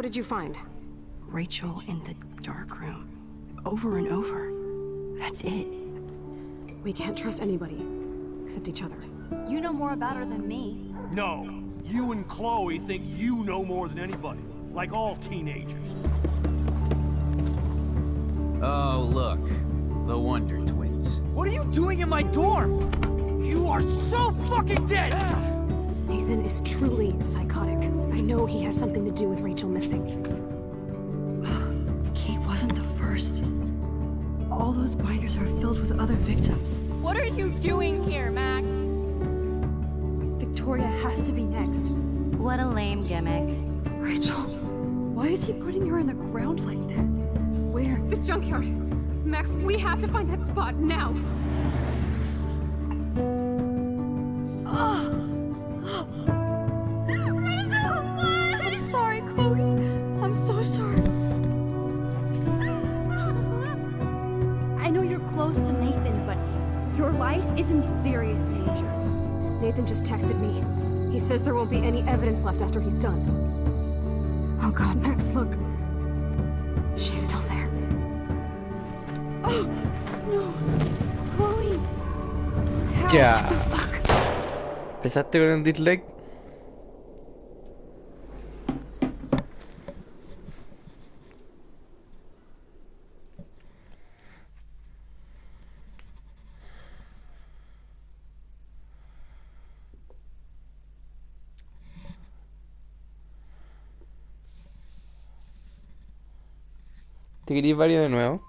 did you find? Rachel in the dark room. Over and over. That's it. We can't trust anybody, except each other. You know more about her than me. No. You and Chloe think you know more than anybody. Like all teenagers. Oh, look. The Wonder Twins. What are you doing in my dorm? You are so fucking dead! Nathan is truly psychotic. I know he has something to do with Rachel missing. Kate wasn't the first. All those binders are filled with other victims. What are you doing here, Max? Victoria has to be next. What a lame gimmick. Rachel, why is he putting her in the ground like that? Where? The junkyard. Max, we have to find that spot now. Rachel, what? I'm sorry, Chloe. I'm so sorry. I know you're close to Nathan, but your life is in serious danger. Nathan just texted me. He says there won't be any evidence left after he's done. Oh God, Max, look. She's still there. Oh, no. Chloe. How? Ya. What the fuck? ¿Empezaste con el dislike? ¿Te querías varios de nuevo?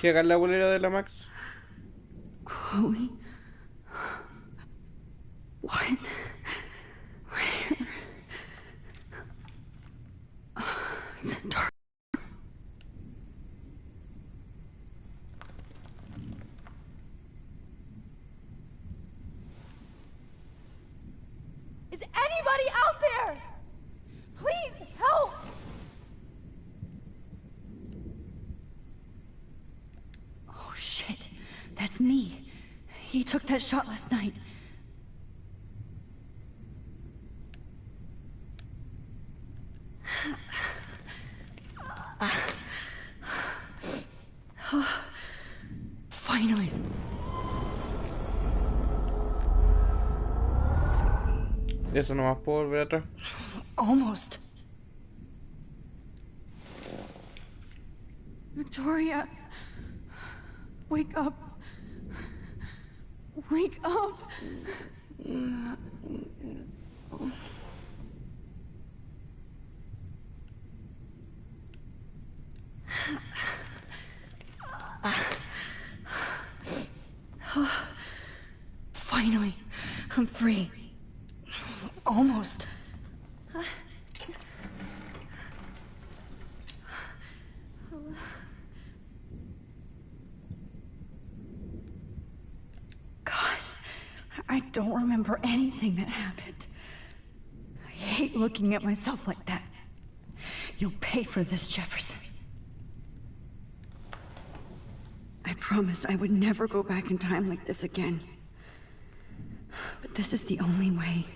¿Llega la bolera de la Max? Chloe? What? Where? It's dark. Is anybody out there? Please help! Oh shit, that's me. He took that shot last night. Finally. Eso nomás puedo volver atrás. Almost. Victoria. Wake up. Wake up. Finally, I'm free. Almost. God, I don't remember anything that happened. I hate looking at myself like that. You'll pay for this, Jefferson. I promised I would never go back in time like this again. But this is the only way.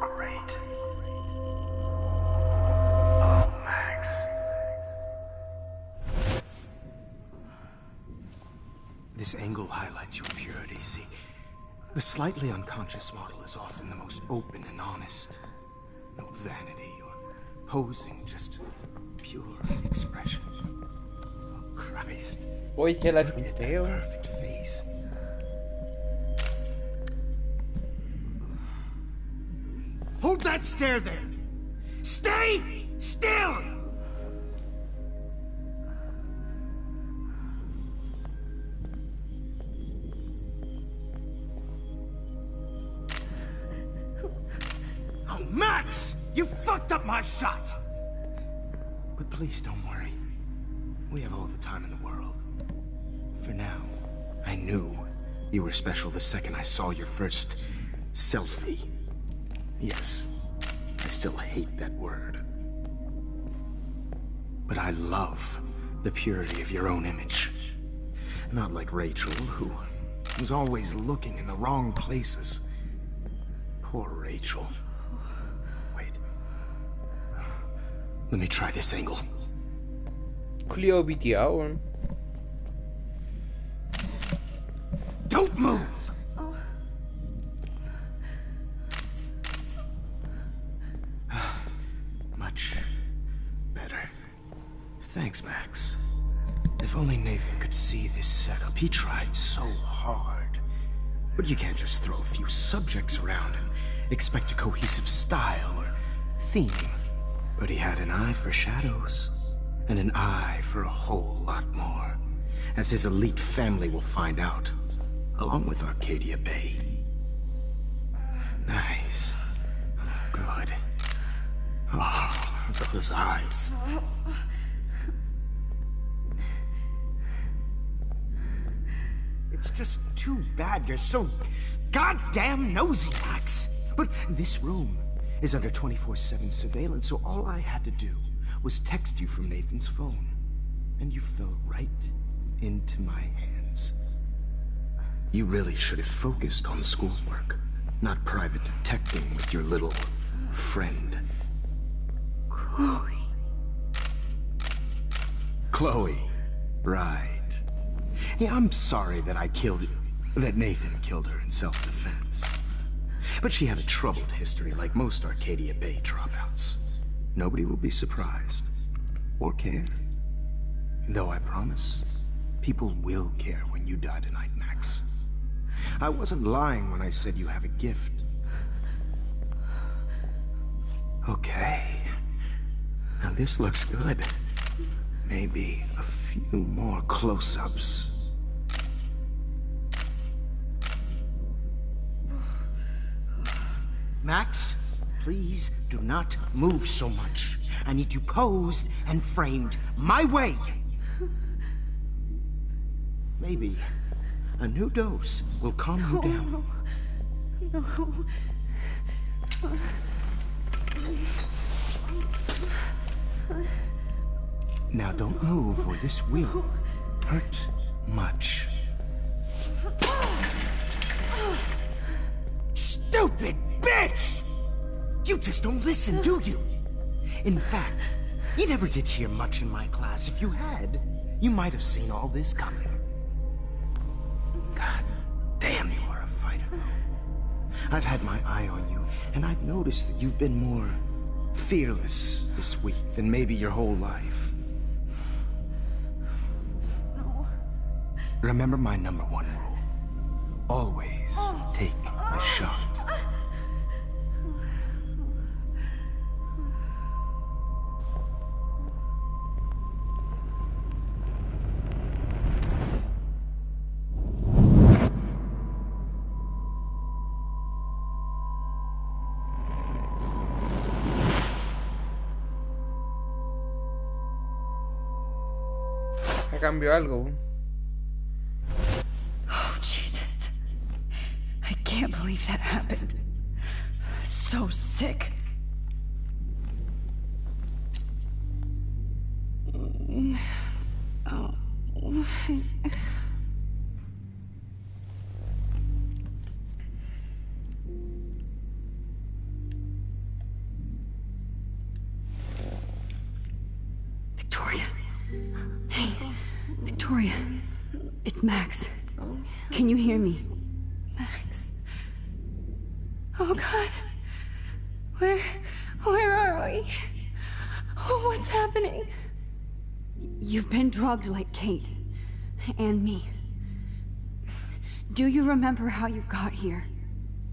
Great. Oh, Max. This angle highlights your purity, see? The slightly unconscious model is often the most open and honest. No vanity or posing, just pure expression. Oh, Christ. Oye, que la Look at that chuteo. perfect face. Hold that stare there! Stay still! Oh, Max! You fucked up my shot! But please don't worry. We have all the time in the world. For now, I knew you were special the second I saw your first selfie. Yes, I still hate that word. But I love the purity of your own image. Not like Rachel, who was always looking in the wrong places. Poor Rachel. Wait. Let me try this angle. Cleo piteado, weón. Don't move! Much better. Thanks, Max. If only Nathan could see this setup. He tried so hard. But you can't just throw a few subjects around and expect a cohesive style or theme. But he had an eye for shadows, and an eye for a whole lot more, as his elite family will find out, along with Arcadia Bay. Nice. Good. Oh, those eyes. It's just too bad you're so goddamn nosy, Max. But this room is under 24/7 surveillance, so all I had to do was text you from Nathan's phone. And you fell right into my hands. You really should have focused on schoolwork, not private detecting with your little friend. Chloe. Chloe. Right. Yeah, I'm sorry that that Nathan killed her in self-defense. But she had a troubled history like most Arcadia Bay dropouts. Nobody will be surprised. Or care. Though I promise, people will care when you die tonight, Max. I wasn't lying when I said you have a gift. Okay. Now this looks good. Maybe a few more close-ups. Max, please do not move so much. I need you posed and framed my way. Maybe a new dose will calm you down. No. Now don't move or this will hurt much. Stupid bitch! You just don't listen, do you? In fact, You never did hear much in my class. If you had, you might have seen all this coming. God damn, you are a fighter, though. I've had my eye on you, and I've noticed that you've been more fearless this week than maybe your whole life. No. Remember my number one rule. Always take the shot. Cambió algo. Oh, Jesus. I can't believe that happened. So sick. Oh. Victoria. Hey, Victoria. It's Max. Can you hear me? Max. Oh, God. Where are we? Oh, what's happening? You've been drugged like Kate. And me. Do you remember how you got here?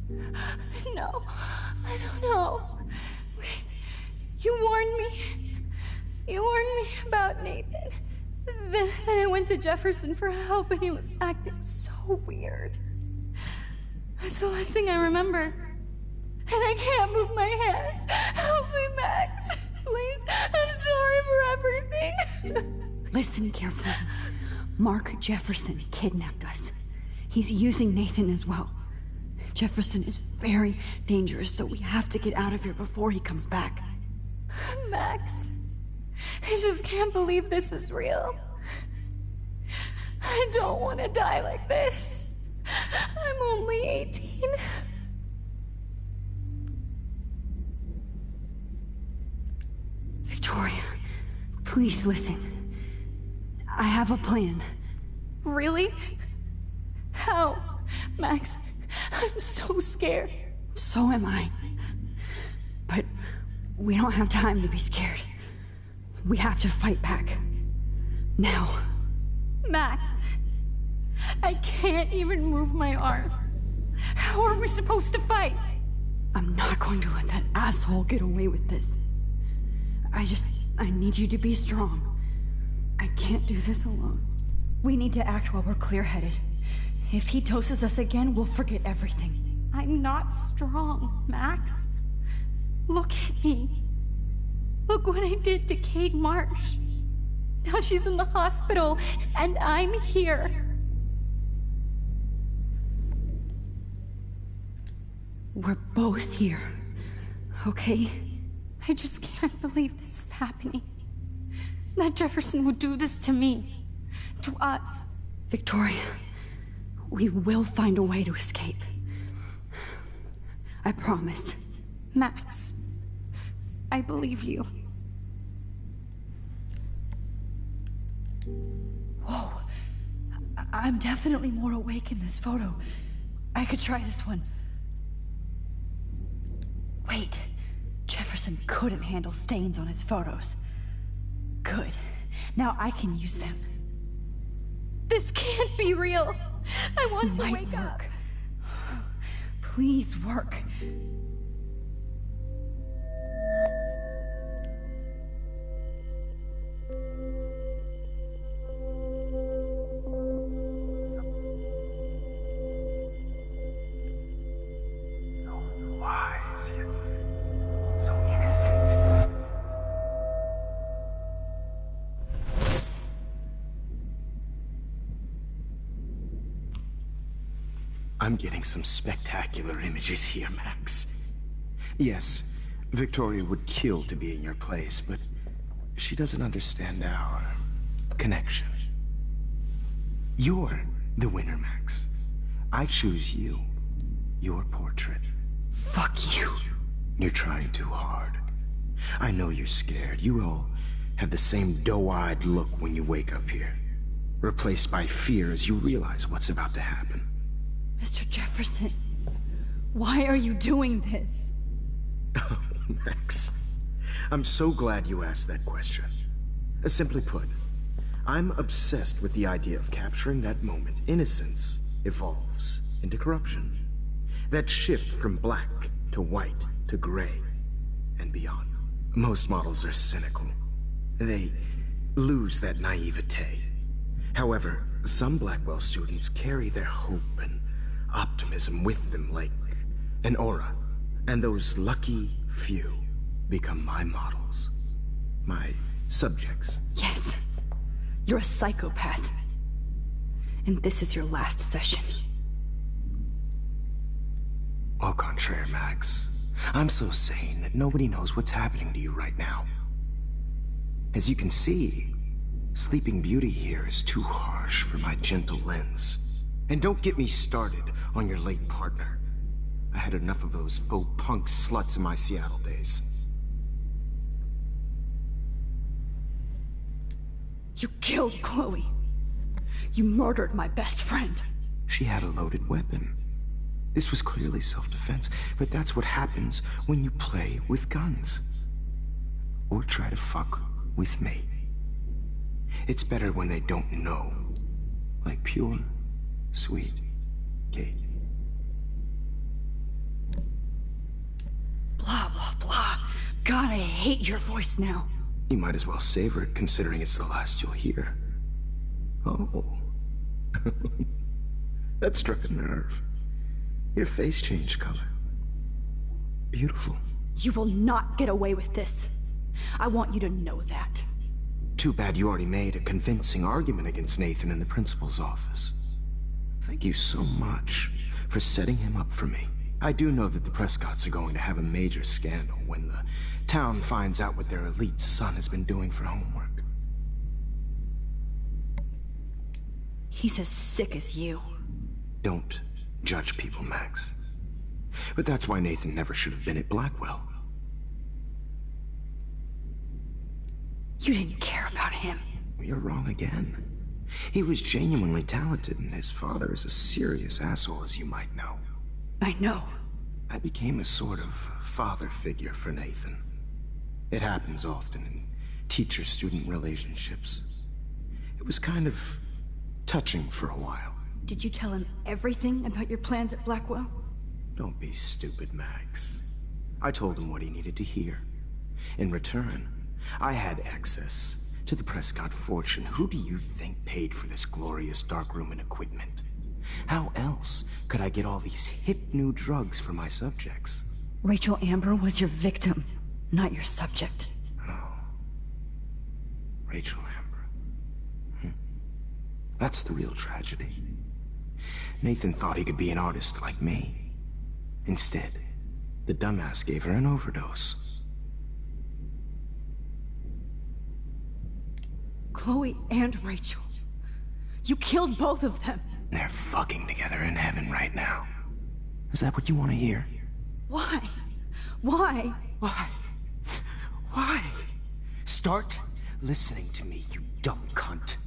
No, I don't know. Wait, you warned me. You warned me about Nathan. Then I went to Jefferson for help and he was acting so weird. That's the last thing I remember. And I can't move my hands. Help me, Max. Please, I'm sorry for everything. Listen carefully. Mark Jefferson kidnapped us. He's using Nathan as well. Jefferson is very dangerous, so we have to get out of here before he comes back. Max, I just can't believe this is real. I don't want to die like this. I'm only 18. Victoria, please listen. I have a plan. Really? How? Max, I'm so scared. So am I. But we don't have time to be scared. We have to fight back. Now. Max, I can't even move my arms. How are we supposed to fight? I'm not going to let that asshole get away with this. I need you to be strong. I can't do this alone. We need to act while we're clear-headed. If he doses us again, we'll forget everything. I'm not strong, Max. Look at me. Look what I did to Kate Marsh. Now she's in the hospital, and I'm here. We're both here, okay? I just can't believe this is happening. That Jefferson would do this to me. To us. Victoria, we will find a way to escape. I promise. Max, I believe you. Whoa. I'm definitely more awake in this photo. I could try this one. Wait. Jefferson couldn't handle stains on his photos. Good. Now I can use them. This can't be real. I want to wake up. Please work. I'm getting some spectacular images here, Max. Yes, Victoria would kill to be in your place, but she doesn't understand our connection. You're the winner, Max. I choose you. Your portrait. Fuck you. You're trying too hard. I know you're scared. You will have the same doe-eyed look when you wake up here, replaced by fear as you realize what's about to happen. Mr. Jefferson, why are you doing this? Oh, Max, I'm so glad you asked that question. Simply put, I'm obsessed with the idea of capturing that moment innocence evolves into corruption. That shift from black to white to gray and beyond. Most models are cynical. They lose that naivete. However, some Blackwell students carry their hope and optimism with them like an aura. And those lucky few become my models. My subjects. Yes. You're a psychopath. And this is your last session. Au contraire, Max. I'm so sane that nobody knows what's happening to you right now. As you can see, Sleeping Beauty here is too harsh for my gentle lens. And don't get me started on your late partner. I had enough of those faux punk sluts in my Seattle days. You killed Chloe. You murdered my best friend. She had a loaded weapon. This was clearly self-defense, but that's what happens when you play with guns. Or try to fuck with me. It's better when they don't know. Like pure, sweet Kate. Blah, blah, blah. God, I hate your voice now. You might as well savor it, considering it's the last you'll hear. Oh. That struck a nerve. Your face changed color. Beautiful. You will not get away with this. I want you to know that. Too bad you already made a convincing argument against Nathan in the principal's office. Thank you so much for setting him up for me. I do know that the Prescotts are going to have a major scandal when the town finds out what their elite son has been doing for homework. He's as sick as you. Don't judge people, Max. But that's why Nathan never should have been at Blackwell. You didn't care about him. You're wrong again. He was genuinely talented, and his father is a serious asshole, as you might know. I know. I became a sort of father figure for Nathan. It happens often in teacher-student relationships. It was kind of touching for a while. Did you tell him everything about your plans at Blackwell? Don't be stupid, Max. I told him what he needed to hear. In return, I had access to the Prescott fortune. Who do you think paid for this glorious darkroom and equipment? How else could I get all these hip new drugs for my subjects? Rachel Amber was your victim, not your subject. Oh. Rachel Amber. That's the real tragedy. Nathan thought he could be an artist like me. Instead, the dumbass gave her an overdose. Chloe and Rachel. You killed both of them. They're fucking together in heaven right now. Is that what you want to hear? Why? Why? Why? Why? Start listening to me, you dumb cunt.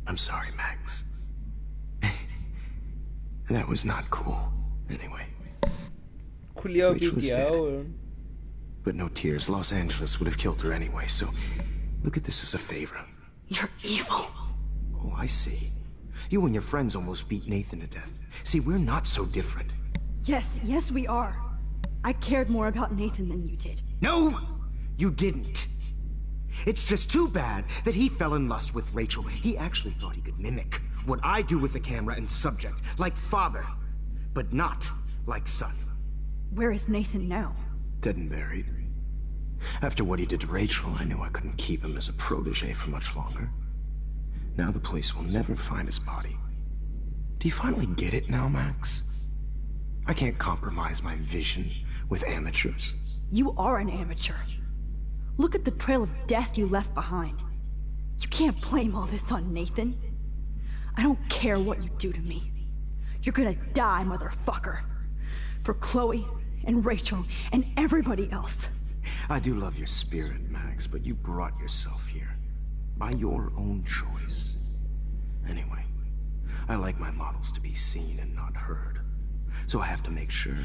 I'm sorry, Max. That was not cool. Anyway. Rachel is dead. But no tears. Los Angeles would have killed her anyway, so look at this as a favor. You're evil. Oh, I see. You and your friends almost beat Nathan to death. See, we're not so different. Yes, we are. I cared more about Nathan than you did. No, you didn't. It's just too bad that he fell in lust with Rachel. He actually thought he could mimic what I do with the camera and subject, like father, but not like son. Where is Nathan now? Dead and buried. After what he did to Rachel, I knew I couldn't keep him as a protege for much longer. Now the police will never find his body. Do you finally get it now, Max? I can't compromise my vision with amateurs. You are an amateur. Look at the trail of death you left behind. You can't blame all this on Nathan. I don't care what you do to me. You're gonna die, motherfucker. For Chloe and Rachel and everybody else. I do love your spirit, Max, but you brought yourself here. By your own choice. Anyway, I like my models to be seen and not heard. So I have to make sure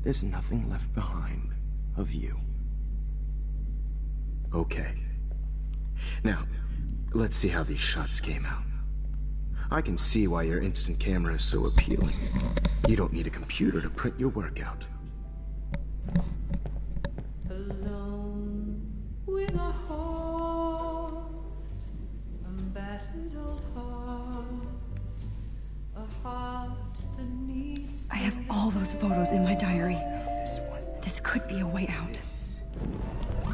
there's nothing left behind of you. Okay. Now, let's see how these shots came out. I can see why your instant camera is so appealing. You don't need a computer to print your work out. Alone with a heart, a battered old heart, a heart that needs. I have all those photos in my diary. This could be a way out.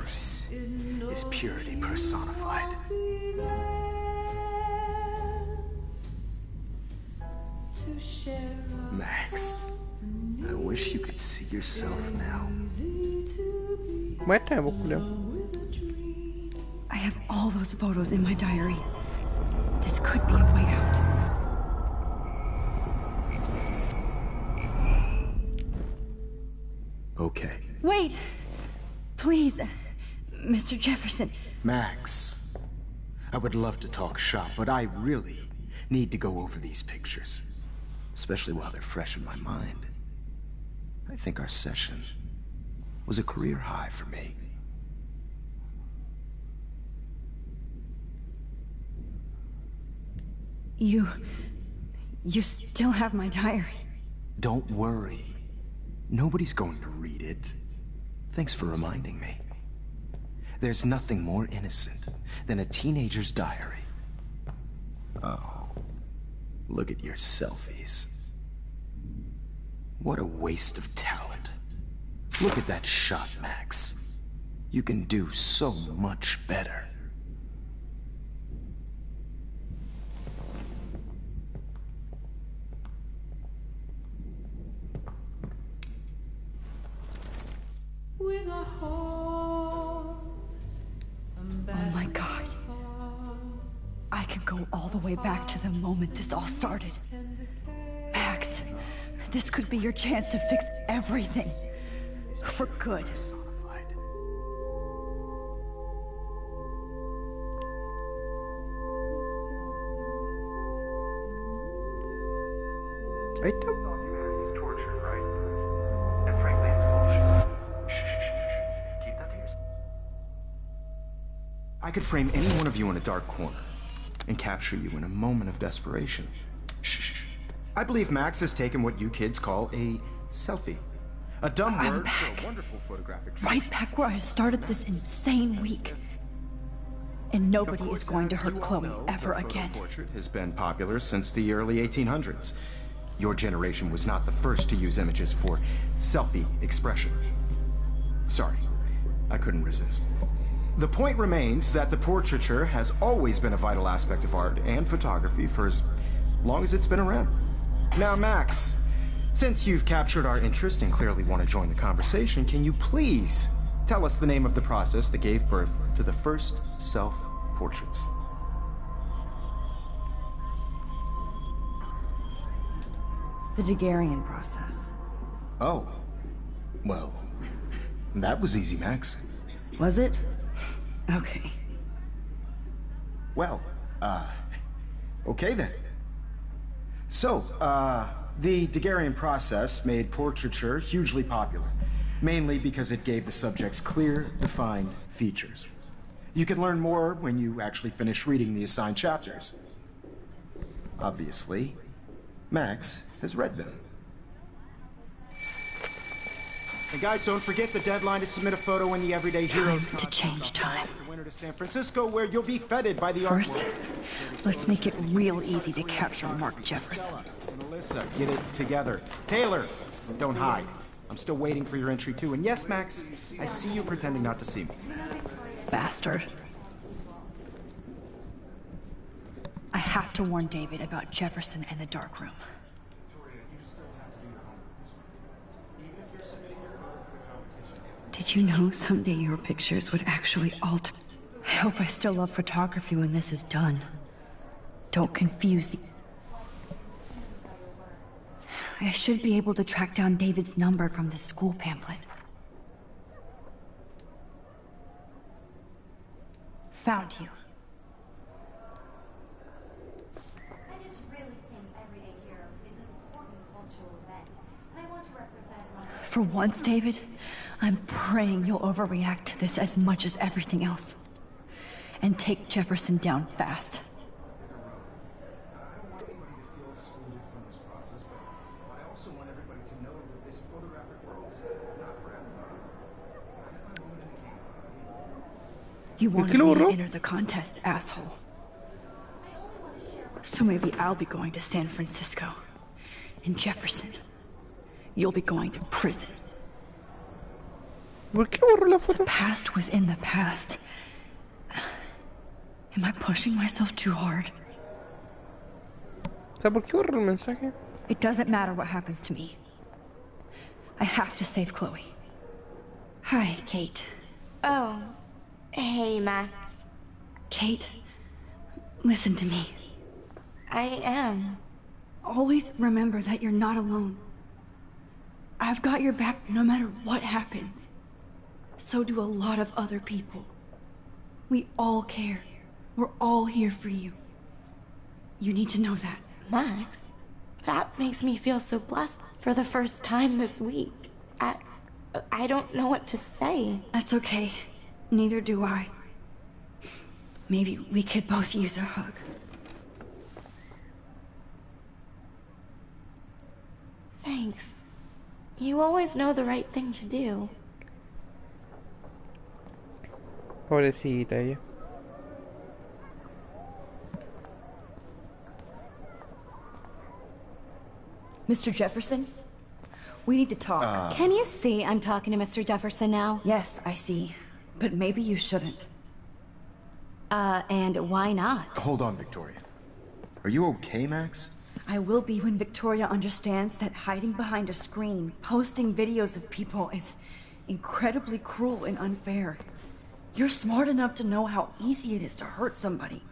This is purity personified. Max, I wish you could see yourself now. Mata buku I have all those photos in my diary. This could be a way out. Okay. Wait! Please, Mr. Jefferson. Max, I would love to talk shop, but I really need to go over these pictures. Especially while they're fresh in my mind. I think our session was a career high for me. You still have my diary. Don't worry. Nobody's going to read it. Thanks for reminding me. There's nothing more innocent than a teenager's diary. Oh. Look at your selfies. What a waste of talent. Look at that shot, Max. You can do so much better. With a heart, Oh my God. I could go all the way back to the moment this all started. Max, this could be your chance to fix everything. For good. Ahí está. Humanity's tortured, right? And frankly, it's bullshit. Shh. Keep that to yourself. I could frame any one of you in a dark corner and capture you in a moment of desperation. Shh. I believe Max has taken what you kids call a selfie. A dumb I'm word back. for a wonderful photographic Right tradition. back where I started this insane week. And nobody Of course, is going to as hurt you all Chloe know, ever the photo again. portrait has been popular since the early 1800s. Your generation was not the first to use images for selfie expression. Sorry, I couldn't resist. The point remains that the portraiture has always been a vital aspect of art and photography for as long as it's been around. Now, Max, since you've captured our interest and clearly want to join the conversation, can you please tell us the name of the process that gave birth to the first self-portraits? The Daguerrean process. Oh. Well, that was easy, Max. Was it? Okay. Well, okay then. So, the Daguerrean process made portraiture hugely popular, mainly because it gave the subjects clear, defined features. You can learn more when you actually finish reading the assigned chapters. Obviously, Max has read them. And guys, don't forget the deadline to submit a photo in the Everyday Heroes Time to change time. The winter to San Francisco, where you'll be feted by the First, art world. let's make it real easy to capture Mark Jefferson. And Alyssa, get it together. Taylor, don't hide. I'm still waiting for your entry too. And yes, Max, I see you pretending not to see me. Bastard. I have to warn David about Jefferson and the dark room. Did you know someday your pictures would actually alter? I hope I still love photography when this is done. Don't confuse the... I should be able to track down David's number from the school pamphlet. found you. I just really think Everyday Heroes is an important cultural event, and I want to represent my... For once, David, I'm praying you'll overreact to this as much as everything else. And take Jefferson down fast. You wanted me to enter the contest, asshole. So maybe I'll be going to San Francisco. And Jefferson, you'll be going to prison. The past within the past. Am I pushing myself too hard? ¿Por qué borró el mensaje? It doesn't matter what happens to me. I have to save Chloe. Hi, Kate. Oh. Hey, Max. Kate, listen to me. I am. Always remember that you're not alone. I've got your back no matter what happens. So do a lot of other people. We all care. We're all here for you. You need to know that. Max, that makes me feel so blessed for the first time this week. I don't know what to say. That's okay. Neither do I. Maybe we could both use a hug. Thanks. You always know the right thing to do. Pobrecita ella. Mr. Jefferson? We need to talk. Can you see I'm talking to Mr. Jefferson now? Yes, I see. But maybe you shouldn't. And why not? Hold on, Victoria. Are you okay, Max? I will be when Victoria understands that hiding behind a screen, posting videos of people is incredibly cruel and unfair. You're smart enough to know how easy it is to hurt somebody,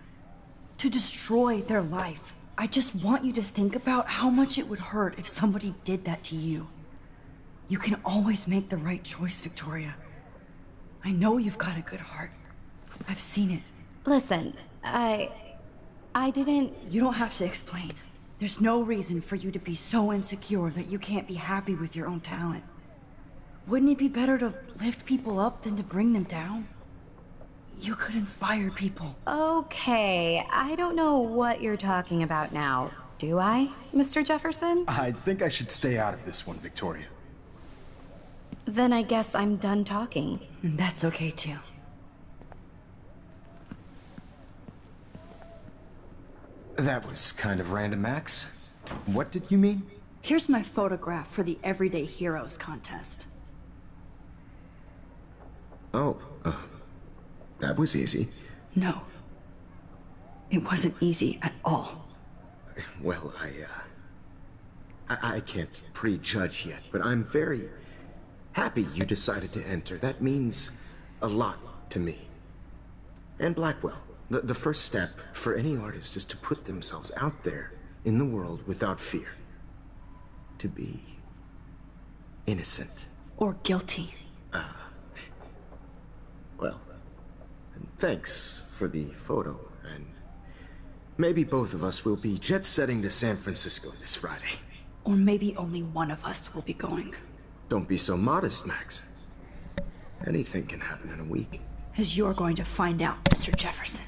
to destroy their life. I just want you to think about how much it would hurt if somebody did that to you. You can always make the right choice, Victoria. I know you've got a good heart. I've seen it. Listen, I didn't... You don't have to explain. There's no reason for you to be so insecure that you can't be happy with your own talent. Wouldn't it be better to lift people up than to bring them down? You could inspire people. Okay, I don't know what you're talking about now. Do I, Mr. Jefferson? I think I should stay out of this one, Victoria. Then I guess I'm done talking. And that's okay, too. That was kind of random, Max. What did you mean? Here's my photograph for the Everyday Heroes contest. Oh, that was easy. No. It wasn't easy at all. Well, I can't prejudge yet, but I'm very happy you decided to enter. That means a lot to me. And Blackwell. The first step for any artist is to put themselves out there in the world without fear. To be innocent. Or guilty. Well, thanks for the photo, and maybe both of us will be jet-setting to San Francisco this Friday. Or maybe only one of us will be going. Don't be so modest, Max. Anything can happen in a week. As you're going to find out, Mr. Jefferson.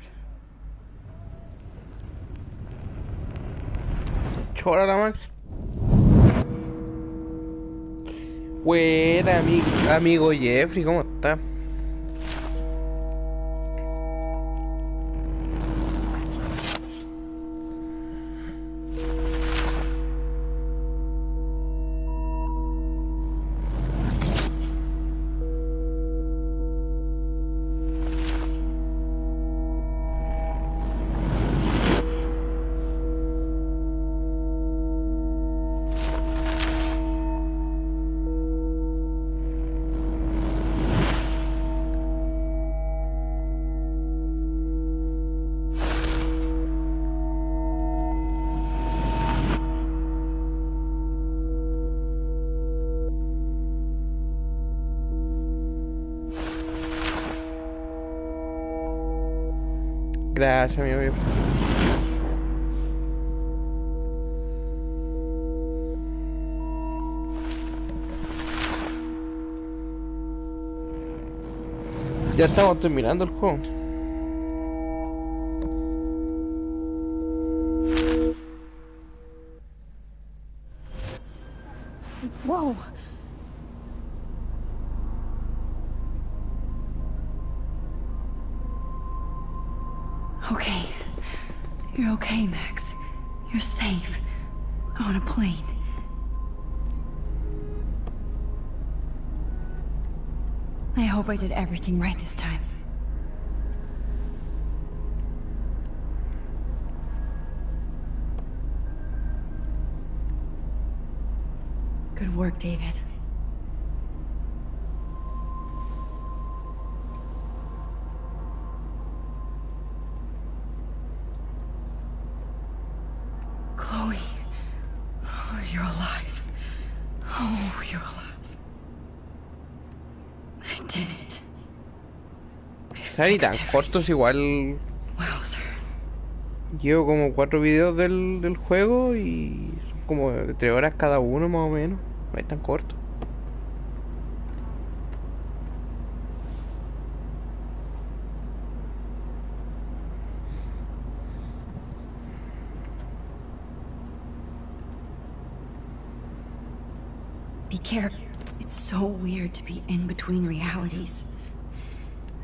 Chora, Max. Buena, amigo Jeffrey, ¿cómo está? Gracias, amigo Jeffrey. Ya estamos terminando el juego. Whoa! Okay. You're okay, Max. You're safe. On a plane. I hope I did everything right this time. Good work, David. Chloe. Oh, you're alive. Oh, you're alive. I did it. Ni tan cortos igual. Wowzer. Llevo como 4 videos del juego y son como de 3 horas cada uno más o menos. No es tan corto. Be careful. It's so weird to be in between realities.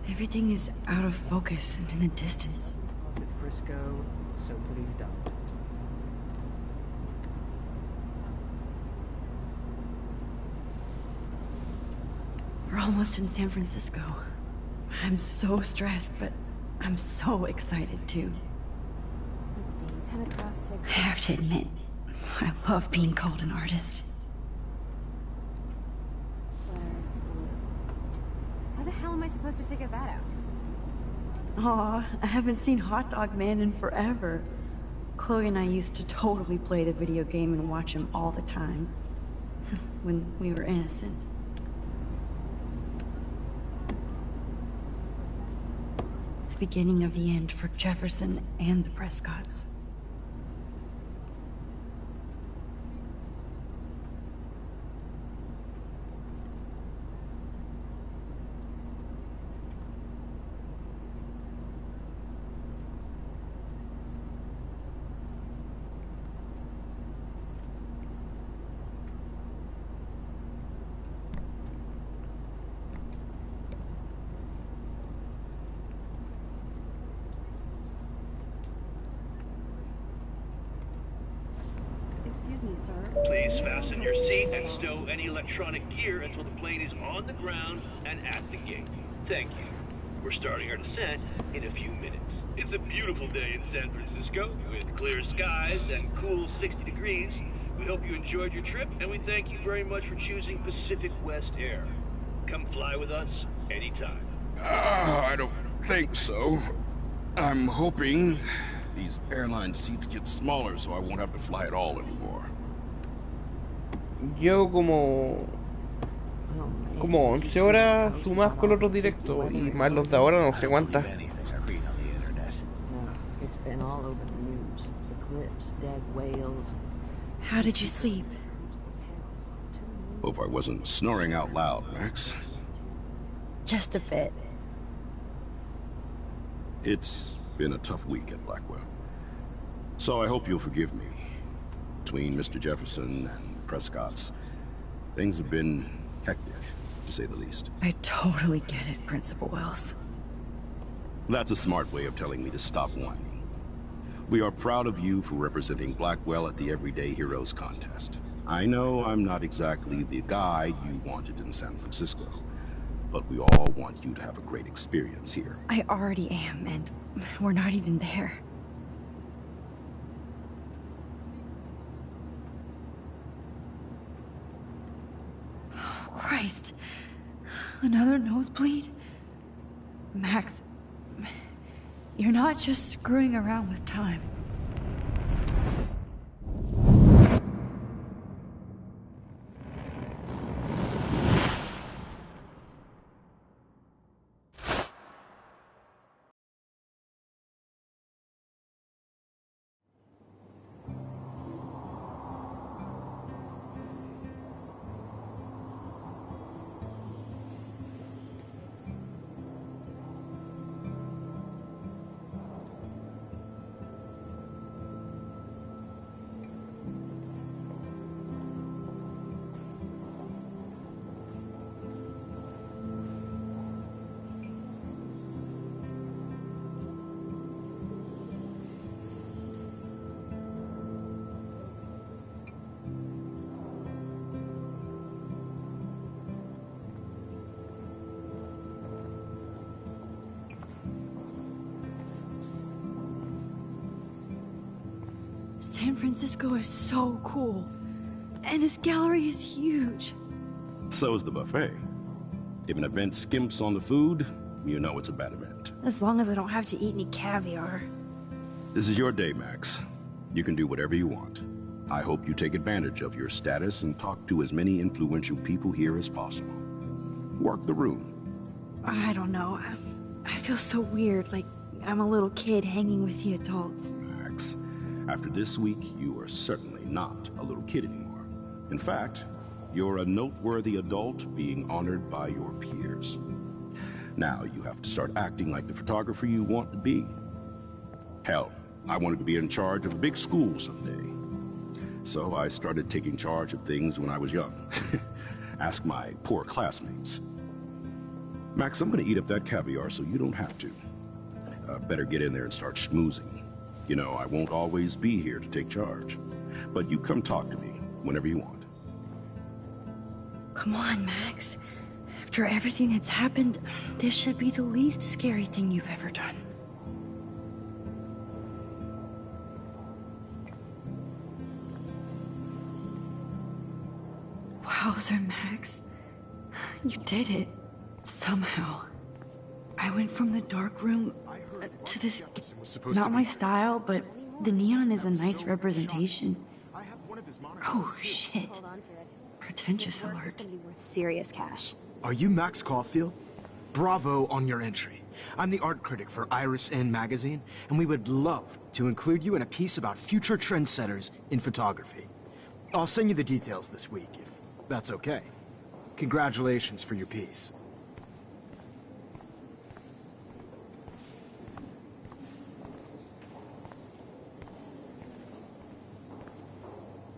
Everything is out of focus and in the distance. Frisco, so please don't. We're almost in San Francisco. I'm so stressed, but I'm so excited too. Let's see, 10 across 6. I have to admit, I love being called an artist. How the hell am I supposed to figure that out? Aw, I haven't seen Hot Dog Man in forever. Chloe and I used to totally play the video game and watch him all the time. When we were innocent. The beginning of the end for Jefferson and the Prescotts. Excuse me, sir. Please fasten your seat and stow any electronic gear until the plane is on the ground and at the gate. Thank you. We're starting our descent in a few minutes. It's a beautiful day in San Francisco with clear skies and cool 60 degrees. We hope you enjoyed your trip, and we thank you very much for choosing Pacific West Air. Come fly with us anytime. I don't think so. I'm hoping these airline seats get smaller so I won't have to fly at all anymore. Yo como 11 horas sumadas con los otros directos y más los de ahora no sé cuántas. No, it's been all over the news. Eclipse, dead whales. How did you sleep? Hope I wasn't snoring out loud, Max. Just a bit. It's been a tough week at Blackwell. So I hope you'll forgive me. Between Mr. Jefferson and Prescott's, things have been hectic, to say the least. I totally get it, Principal Wells. That's a smart way of telling me to stop whining. We are proud of you for representing Blackwell at the Everyday Heroes contest. I know I'm not exactly the guy you wanted in San Francisco, but we all want you to have a great experience here. I already am, and we're not even there. Oh, Christ. Another nosebleed? Max, you're not just screwing around with time. San Francisco is so cool. And this gallery is huge. So is the buffet. If an event skimps on the food, you know it's a bad event. As long as I don't have to eat any caviar. This is your day, Max. You can do whatever you want. I hope you take advantage of your status and talk to as many influential people here as possible. Work the room. I don't know. I feel so weird, like I'm a little kid hanging with the adults. Max, after this week, you are certainly not a little kid anymore. In fact, you're a noteworthy adult being honored by your peers. Now you have to start acting like the photographer you want to be. Hell, I wanted to be in charge of a big school someday. So I started taking charge of things when I was young. Ask my poor classmates. Max, I'm gonna eat up that caviar so you don't have to. Better get in there and start schmoozing. You know, I won't always be here to take charge. But you come talk to me whenever you want. Come on, Max. After everything that's happened, this should be the least scary thing you've ever done. Wowzer, Max. You did it. Somehow. I went from the dark room to this... Not my style, but the neon is a nice representation. Oh, shit. Pretentious alert. Serious cash. Are you Max Caulfield? Bravo on your entry. I'm the art critic for Iris N magazine, and we would love to include you in a piece about future trendsetters in photography. I'll send you the details this week, if that's okay. Congratulations for your piece.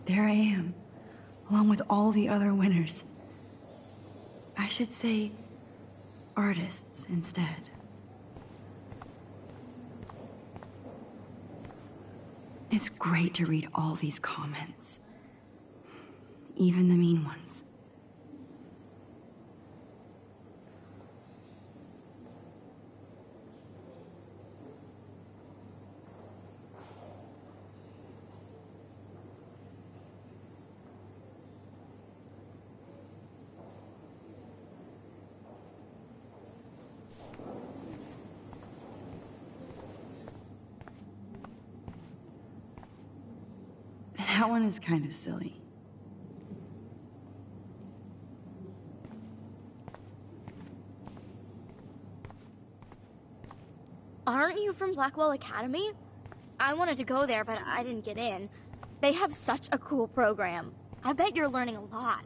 There I am, along with all the other winners. I should say artists instead. It's great to read all these comments, even the mean ones. That one is kind of silly. Aren't you from Blackwell Academy? I wanted to go there, but I didn't get in. They have such a cool program. I bet you're learning a lot.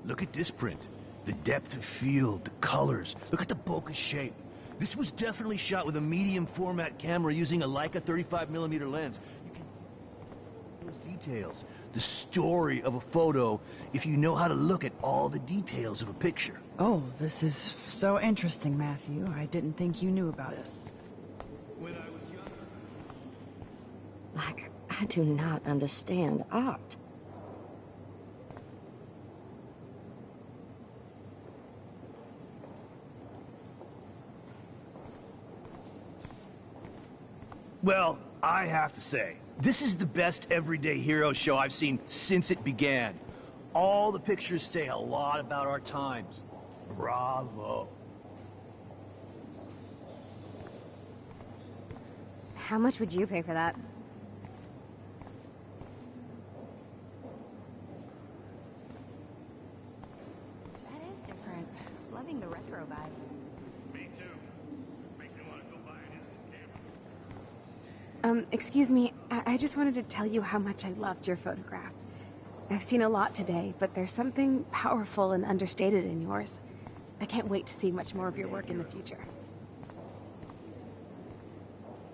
Look at this print. The depth of field, the colors. Look at the bokeh shape. This was definitely shot with a medium format camera using a Leica 35mm lens. You can those details, the story of a photo, if you know how to look at all the details of a picture. Oh, this is so interesting, Matthew. I didn't think you knew about us. When I was younger. Like, I do not understand art. Well, I have to say, this is the best everyday hero show I've seen since it began. All the pictures say a lot about our times. Bravo. How much would you pay for that? That is different. Loving the retro vibe. Me too. Makes me want to go buy an instant camera. Excuse me, I just wanted to tell you how much I loved your photograph. I've seen a lot today, but there's something powerful and understated in yours. I can't wait to see much more of your work in the future.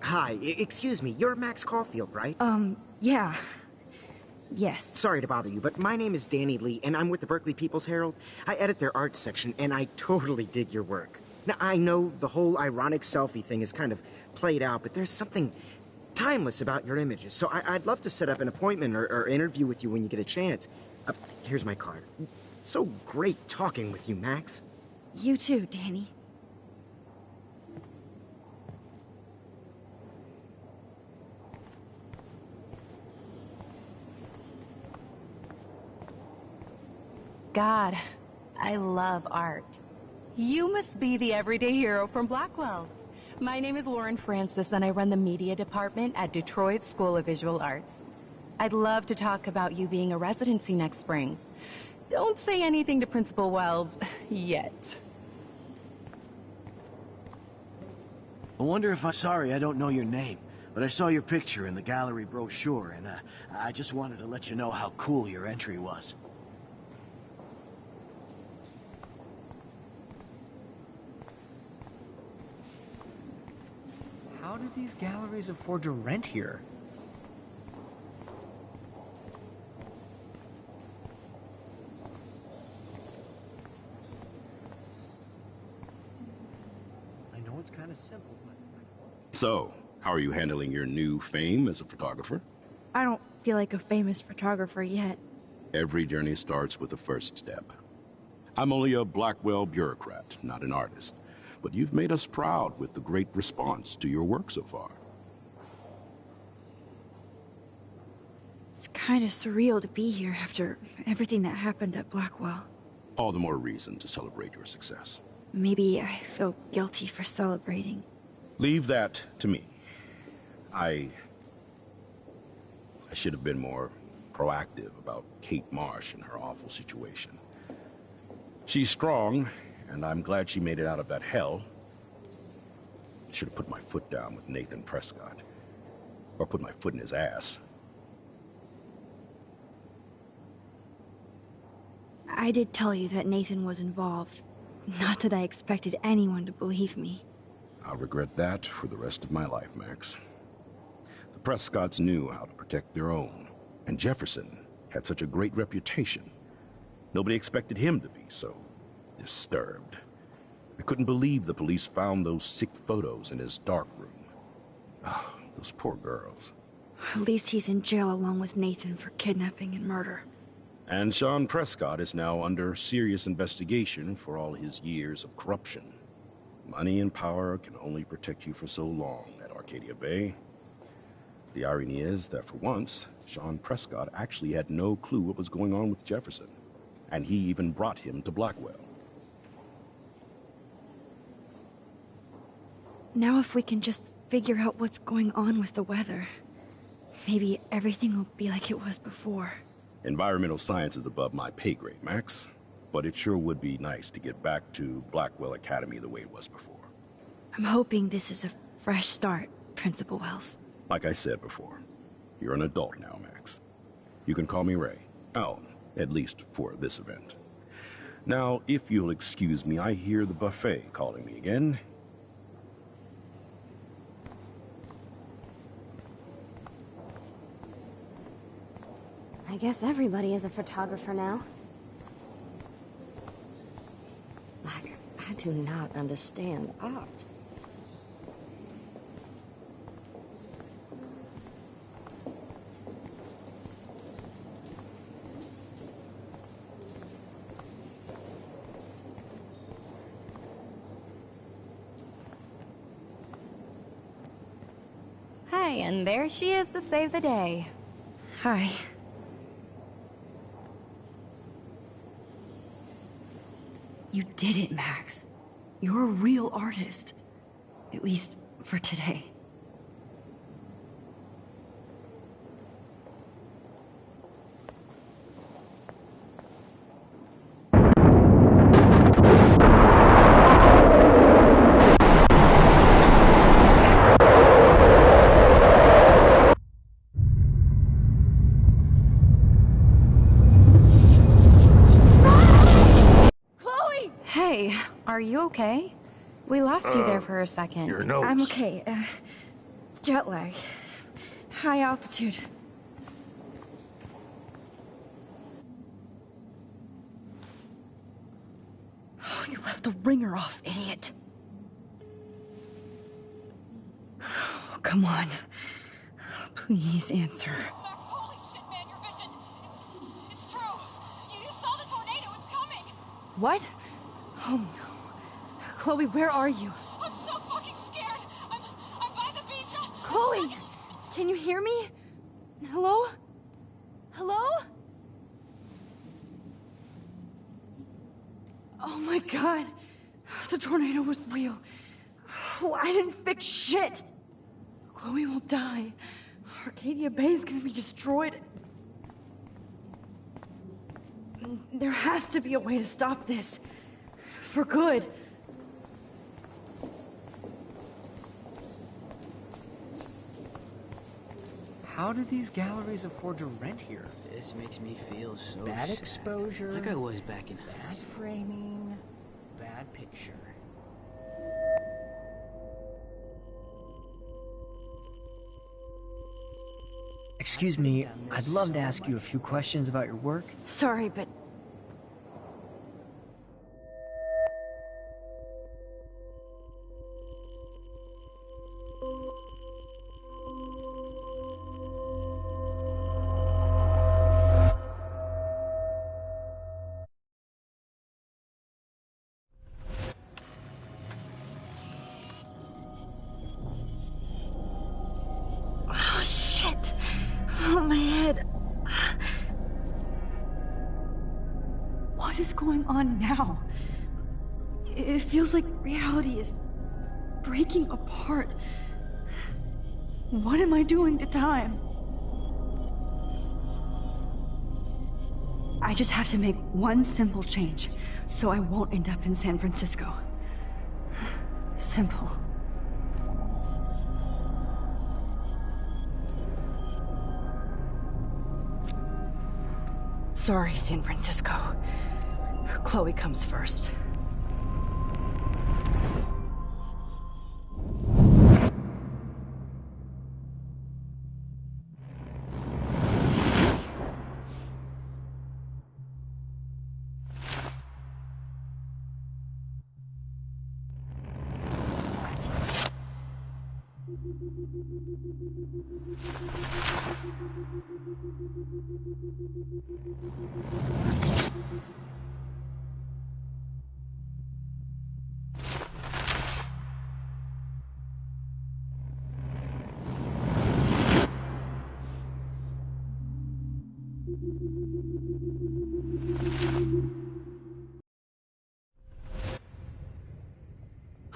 Hi, excuse me, you're Max Caulfield, right? Yeah. Yes. Sorry to bother you, but my name is Danny Lee, and I'm with the Berkeley People's Herald. I edit their arts section, and I totally dig your work. Now, I know the whole ironic selfie thing is kind of played out, but there's something timeless about your images, so I'd love to set up an appointment or interview with you when you get a chance. Here's my card. So great talking with you, Max. You too, Danny. God, I love art. You must be the everyday hero from Blackwell. My name is Lauren Francis, and I run the media department at Detroit School of Visual Arts. I'd love to talk about you being a residency next spring. Don't say anything to Principal Wells yet. I wonder if sorry I don't know your name, but I saw your picture in the gallery brochure, and I just wanted to let you know how cool your entry was. How do these galleries afford to rent here? I know it's kind of simple, but... So, how are you handling your new fame as a photographer? I don't feel like a famous photographer yet. Every journey starts with the first step. I'm only a Blackwell bureaucrat, not an artist. But you've made us proud with the great response to your work so far. It's kind of surreal to be here after everything that happened at Blackwell. All the more reason to celebrate your success. Maybe I feel guilty for celebrating. Leave that to me. I should have been more proactive about Kate Marsh and her awful situation. She's strong, and I'm glad she made it out of that hell. Should have put my foot down with Nathan Prescott. Or put my foot in his ass. I did tell you that Nathan was involved. Not that I expected anyone to believe me. I'll regret that for the rest of my life, Max. The Prescotts knew how to protect their own. And Jefferson had such a great reputation. Nobody expected him to be so disturbed. I couldn't believe the police found those sick photos in his dark room. Oh, those poor girls. At least he's in jail along with Nathan for kidnapping and murder. And Sean Prescott is now under serious investigation for all his years of corruption. Money and power can only protect you for so long at Arcadia Bay. The irony is that for once, Sean Prescott actually had no clue what was going on with Jefferson. And he even brought him to Blackwell. Now if we can just figure out what's going on with the weather, maybe everything will be like it was before. Environmental science is above my pay grade, Max. But it sure would be nice to get back to Blackwell Academy the way it was before. I'm hoping this is a fresh start, Principal Wells. Like I said before, you're an adult now, Max. You can call me Ray. Oh, at least for this event. Now, if you'll excuse me, I hear the buffet calling me again. I guess everybody is a photographer now. I do not understand art. Hi, and there she is to save the day. Hi. You did it, Max. You're a real artist. At least for today. Hey, are you okay? We lost you there for a second. Your nose. I'm okay. Jet lag. High altitude. Oh, you left the ringer off, idiot. Oh, come on. Please answer. Max, holy shit, man, your vision. It's true. You saw the tornado. It's coming. What? Oh no. Chloe, where are you? I'm so fucking scared. I'm by the beach. Chloe! Can you hear me? Hello? Hello? Oh my god. The tornado was real. Oh, I didn't fix shit. Chloe will die. Arcadia Bay is gonna be destroyed. There has to be a way to stop this. For good. How do these galleries afford to rent here? This makes me feel so Bad sad. exposure. Like I was back in high Bad school. framing. Bad picture. Excuse me, I'd love to ask you a few questions about your work. Sorry, but oh shit. Oh, my head. What is going on now? It feels like reality is breaking apart. What am I doing to time? I just have to make one simple change, so I won't end up in San Francisco. Simple. Sorry, San Francisco. Chloe comes first.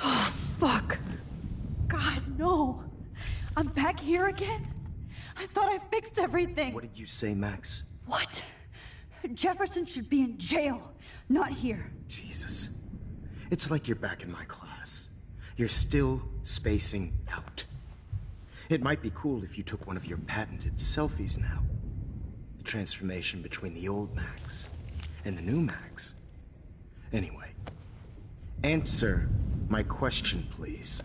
Oh, fuck. God, no. I'm back here again? I thought I fixed everything. What did you say, Max? What? Jefferson should be in jail, not here. Jesus. It's like you're back in my class. You're still spacing out. It might be cool if you took one of your patented selfies now. The transformation between the old Max and the new Max. Anyway, answer my question, please.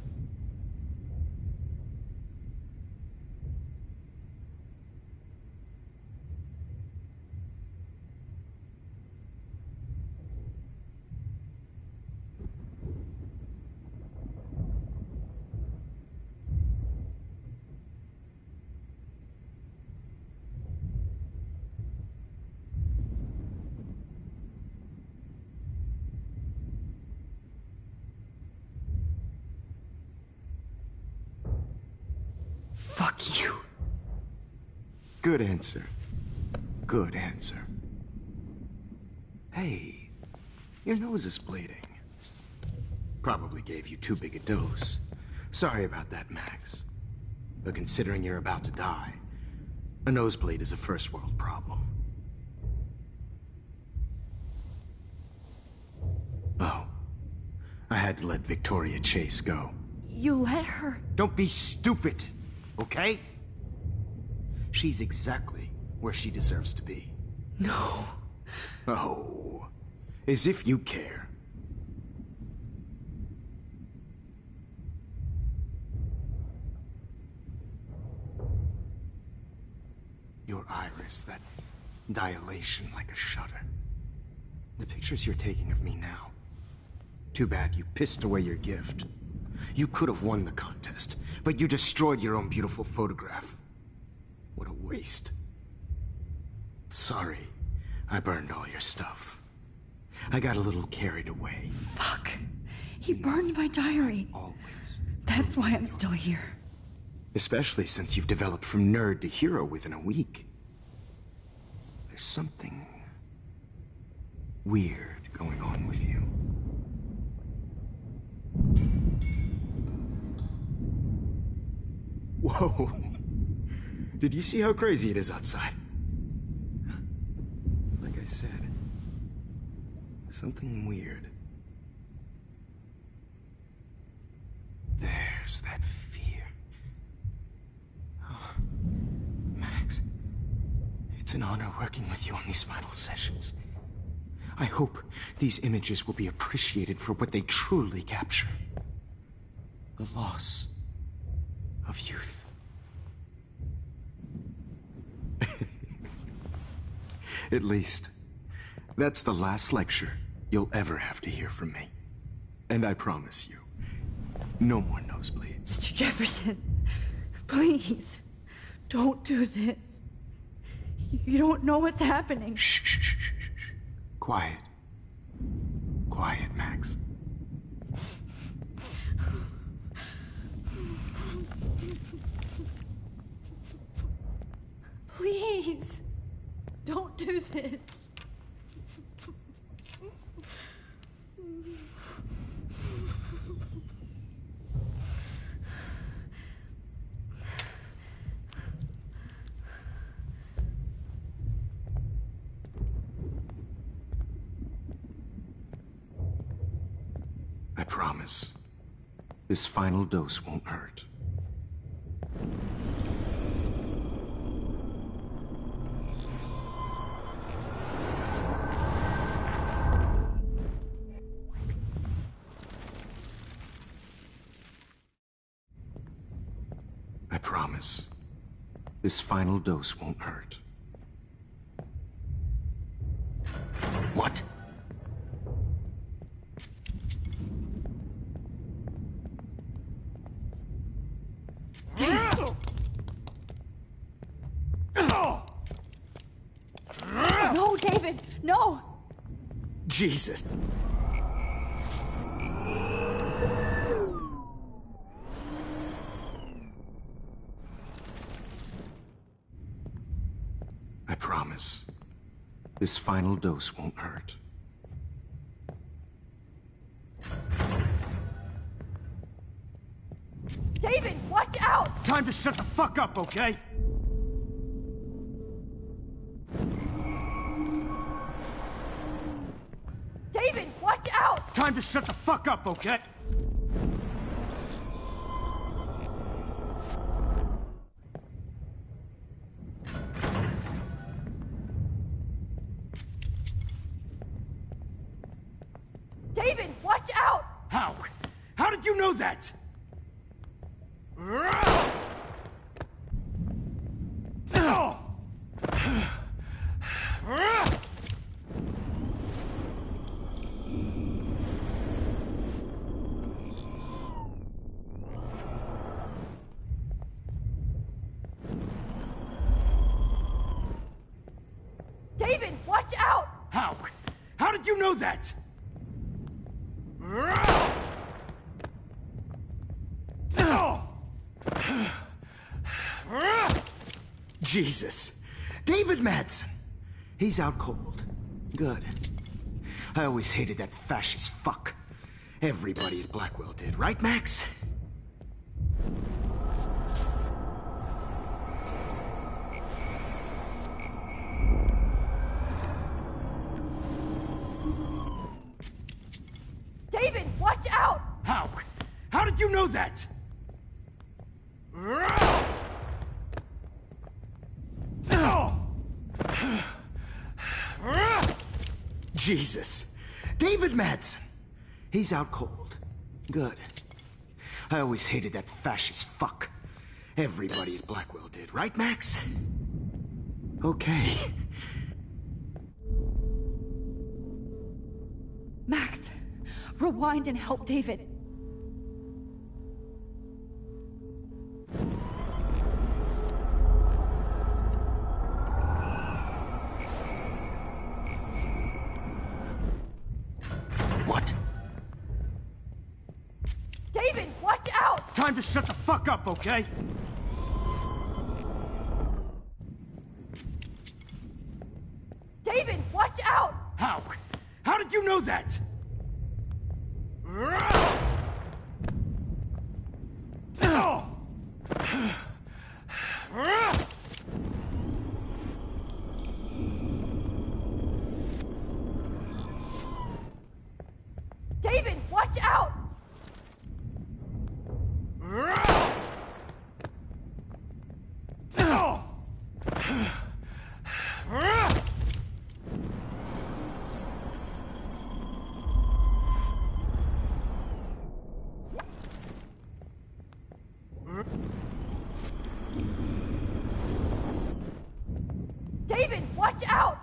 Fuck you. Good answer. Good answer. Hey, your nose is bleeding. Probably gave you too big a dose. Sorry about that, Max. But considering you're about to die, a nosebleed is a first world problem. Oh, I had to let Victoria Chase go. You let her? Don't be stupid, okay? She's exactly where she deserves to be. No. Oh, as if you care. Your iris, that dilation like a shutter. The pictures you're taking of me now. Too bad you pissed away your gift. You could have won the contest, but you destroyed your own beautiful photograph. What a waste. Sorry, I burned all your stuff. I got a little carried away. Fuck. He burned my diary. Always. That's why I'm still here. Especially since you've developed from nerd to hero within a week. There's something weird going on with you. Whoa! Did you see how crazy it is outside? Like I said, something weird. There's that fear. Oh, Max, it's an honor working with you on these final sessions. I hope these images will be appreciated for what they truly capture. The loss of youth. At least, that's the last lecture you'll ever have to hear from me. And I promise you, no more nosebleeds. Mr. Jefferson, please, don't do this. You don't know what's happening. Shh, shh, shh, shh, shh. Quiet. Quiet, Max. Please, don't do this. I promise, this final dose won't hurt. I promise, this final dose won't hurt. What? No, David, no! Jesus. I promise, this final dose won't hurt. David, watch out! Time to shut the fuck up, okay? David, watch out! Time to shut the fuck up, okay? David, watch out! How? How did you know that? David, watch out! How? How did you know that? Jesus. David Madsen. He's out cold. Good. I always hated that fascist fuck. Everybody at Blackwell did, right, Max? David, watch out! How? How did you know that? Jesus. David Madsen. He's out cold. Good. I always hated that fascist fuck. Everybody at Blackwell did, right, Max? Okay. Max, rewind and help David. What? David, watch out! Time to shut the fuck up, okay? David, watch out! How? How did you know know that? David, watch out! David, watch out!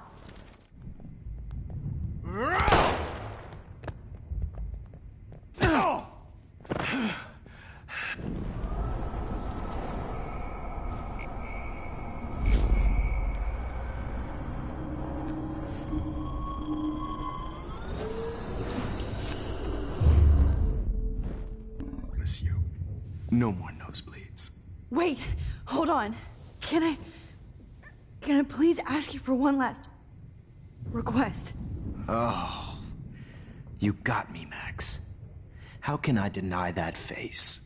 Bless you. No more nosebleeds. Wait, hold on. Can I please ask you for one last request? Oh, you got me, Max. How can I deny that face?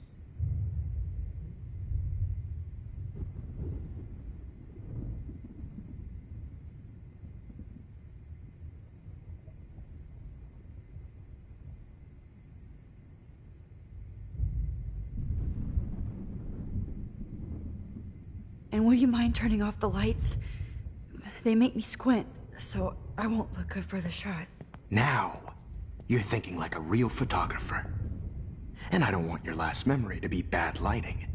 And will you mind turning off the lights? They make me squint, so I won't look good for the shot. Now, you're thinking like a real photographer. And I don't want your last memory to be bad lighting.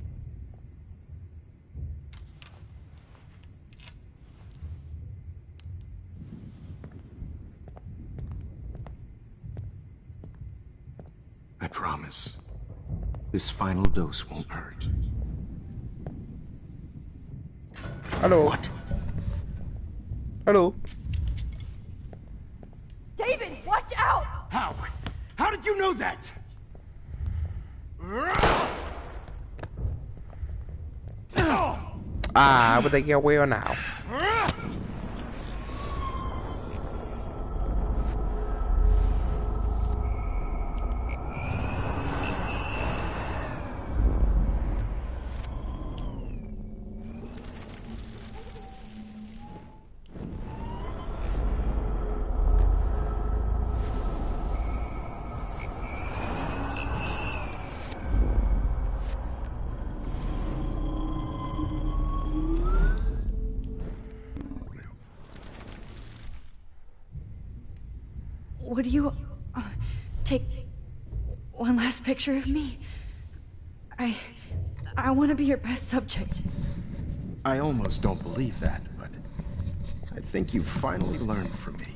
I promise, this final dose won't hurt. Hello. What? Hello. David, watch out! How? How did you know that? Ah, puta que huevonao. Would you take one last picture of me? I want to be your best subject. I almost don't believe that, but I think you've finally learned from me.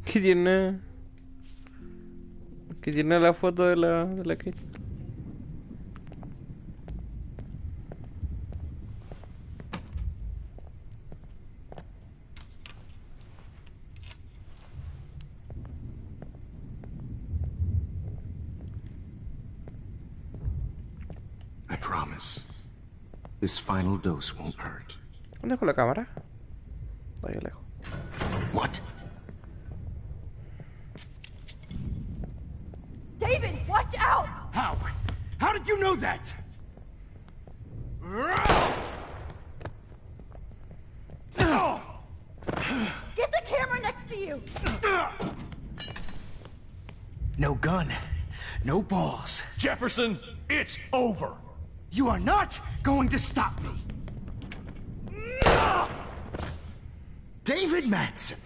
¿Qué tiene? ¿Qué tiene la foto de la Kate? I promise, this final dose won't hurt. ¿Dónde dejo la cámara? Ahí lejos. What? David, watch out! How? How did you know that? Get the camera next to you! No gun, no balls. Jefferson, it's over. You are not going to stop me. David Madsen.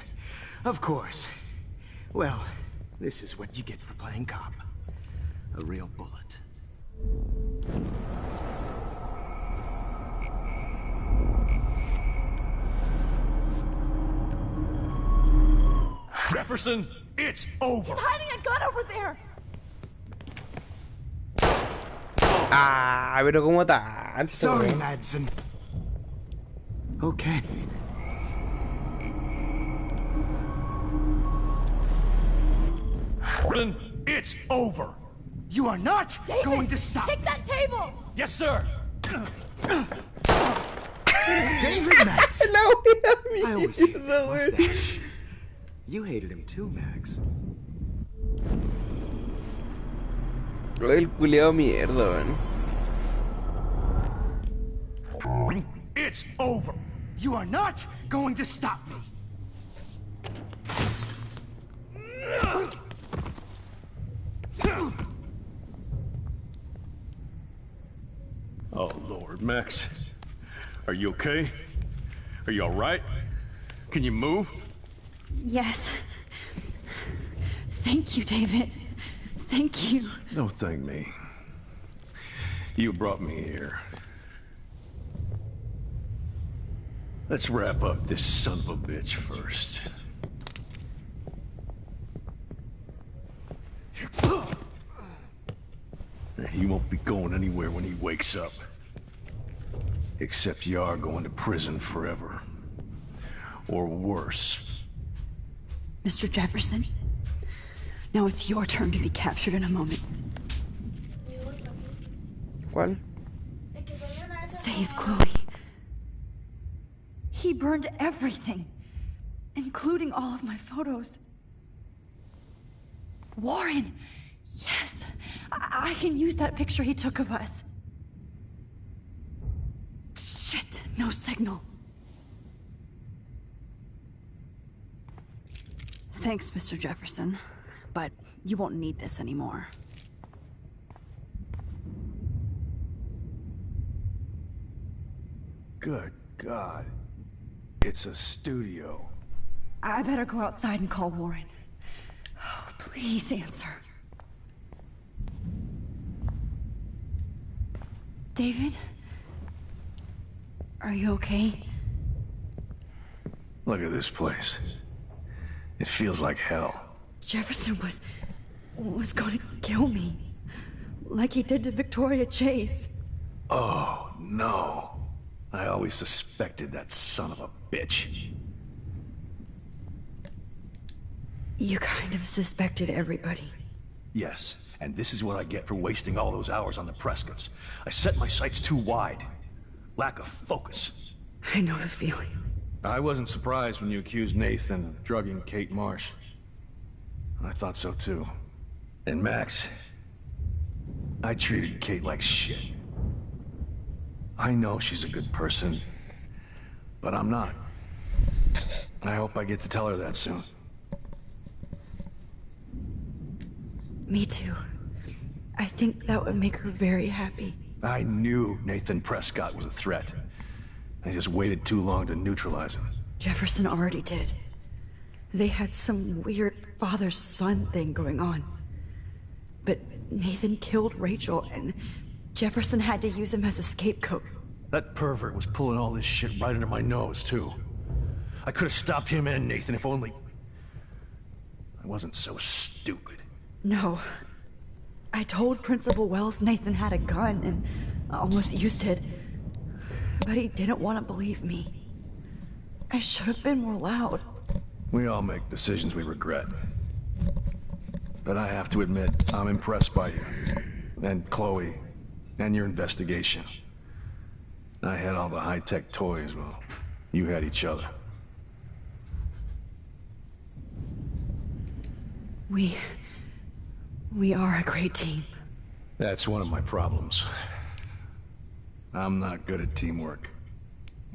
Of course. Well, this is what you get for playing cop. A real bullet. Jefferson, it's over. He's hiding a gun over there! Ah, pero cómo está. mal. Sorry, Madsen. Okay. It's over. You are not going to stop. Take that table! Yes, sir. David Max. No, I always hated that mustache. You hated him too, Max. El culiao mierda, man. It's over. You are not going to stop me. Oh, Lord, Max. Are you okay? Are you all right? Can you move? Yes. Thank you, David. Thank you. Don't thank me. You brought me here. Let's wrap up this son of a bitch first. He won't be going anywhere when he wakes up. Except you are going to prison forever. Or worse. Mr. Jefferson, now it's your turn to be captured in a moment. ¿Cuál? Save Chloe. He burned everything, including all of my photos. Warren! Yes! I can use that picture he took of us. Shit, no signal. Thanks, Mr. Jefferson, but you won't need this anymore. Good God. It's a studio. I better go outside and call Warren. Oh, please answer. David? Are you okay? Look at this place. It feels like hell. Jefferson was going to kill me. Like he did to Victoria Chase. Oh, no. I always suspected that son of a bitch. You kind of suspected everybody. Yes, and this is what I get for wasting all those hours on the Prescotts. I set my sights too wide. Lack of focus. I know the feeling. I wasn't surprised when you accused Nathan of drugging Kate Marsh. I thought so too. And Max, I treated Kate like shit. I know she's a good person, but I'm not. I hope I get to tell her that soon. Me too. I think that would make her very happy. I knew Nathan Prescott was a threat. I just waited too long to neutralize him. Jefferson already did. They had some weird father-son thing going on. But Nathan killed Rachel, and Jefferson had to use him as a scapegoat. That pervert was pulling all this shit right under my nose, too. I could have stopped him and Nathan if only... I wasn't so stupid. No. I told Principal Wells Nathan had a gun and almost used it. But he didn't want to believe me. I should have been more loud. We all make decisions we regret. But I have to admit, I'm impressed by you. And Chloe. And your investigation. I had all the high-tech toys, well, you had each other. We are a great team. That's one of my problems. I'm not good at teamwork.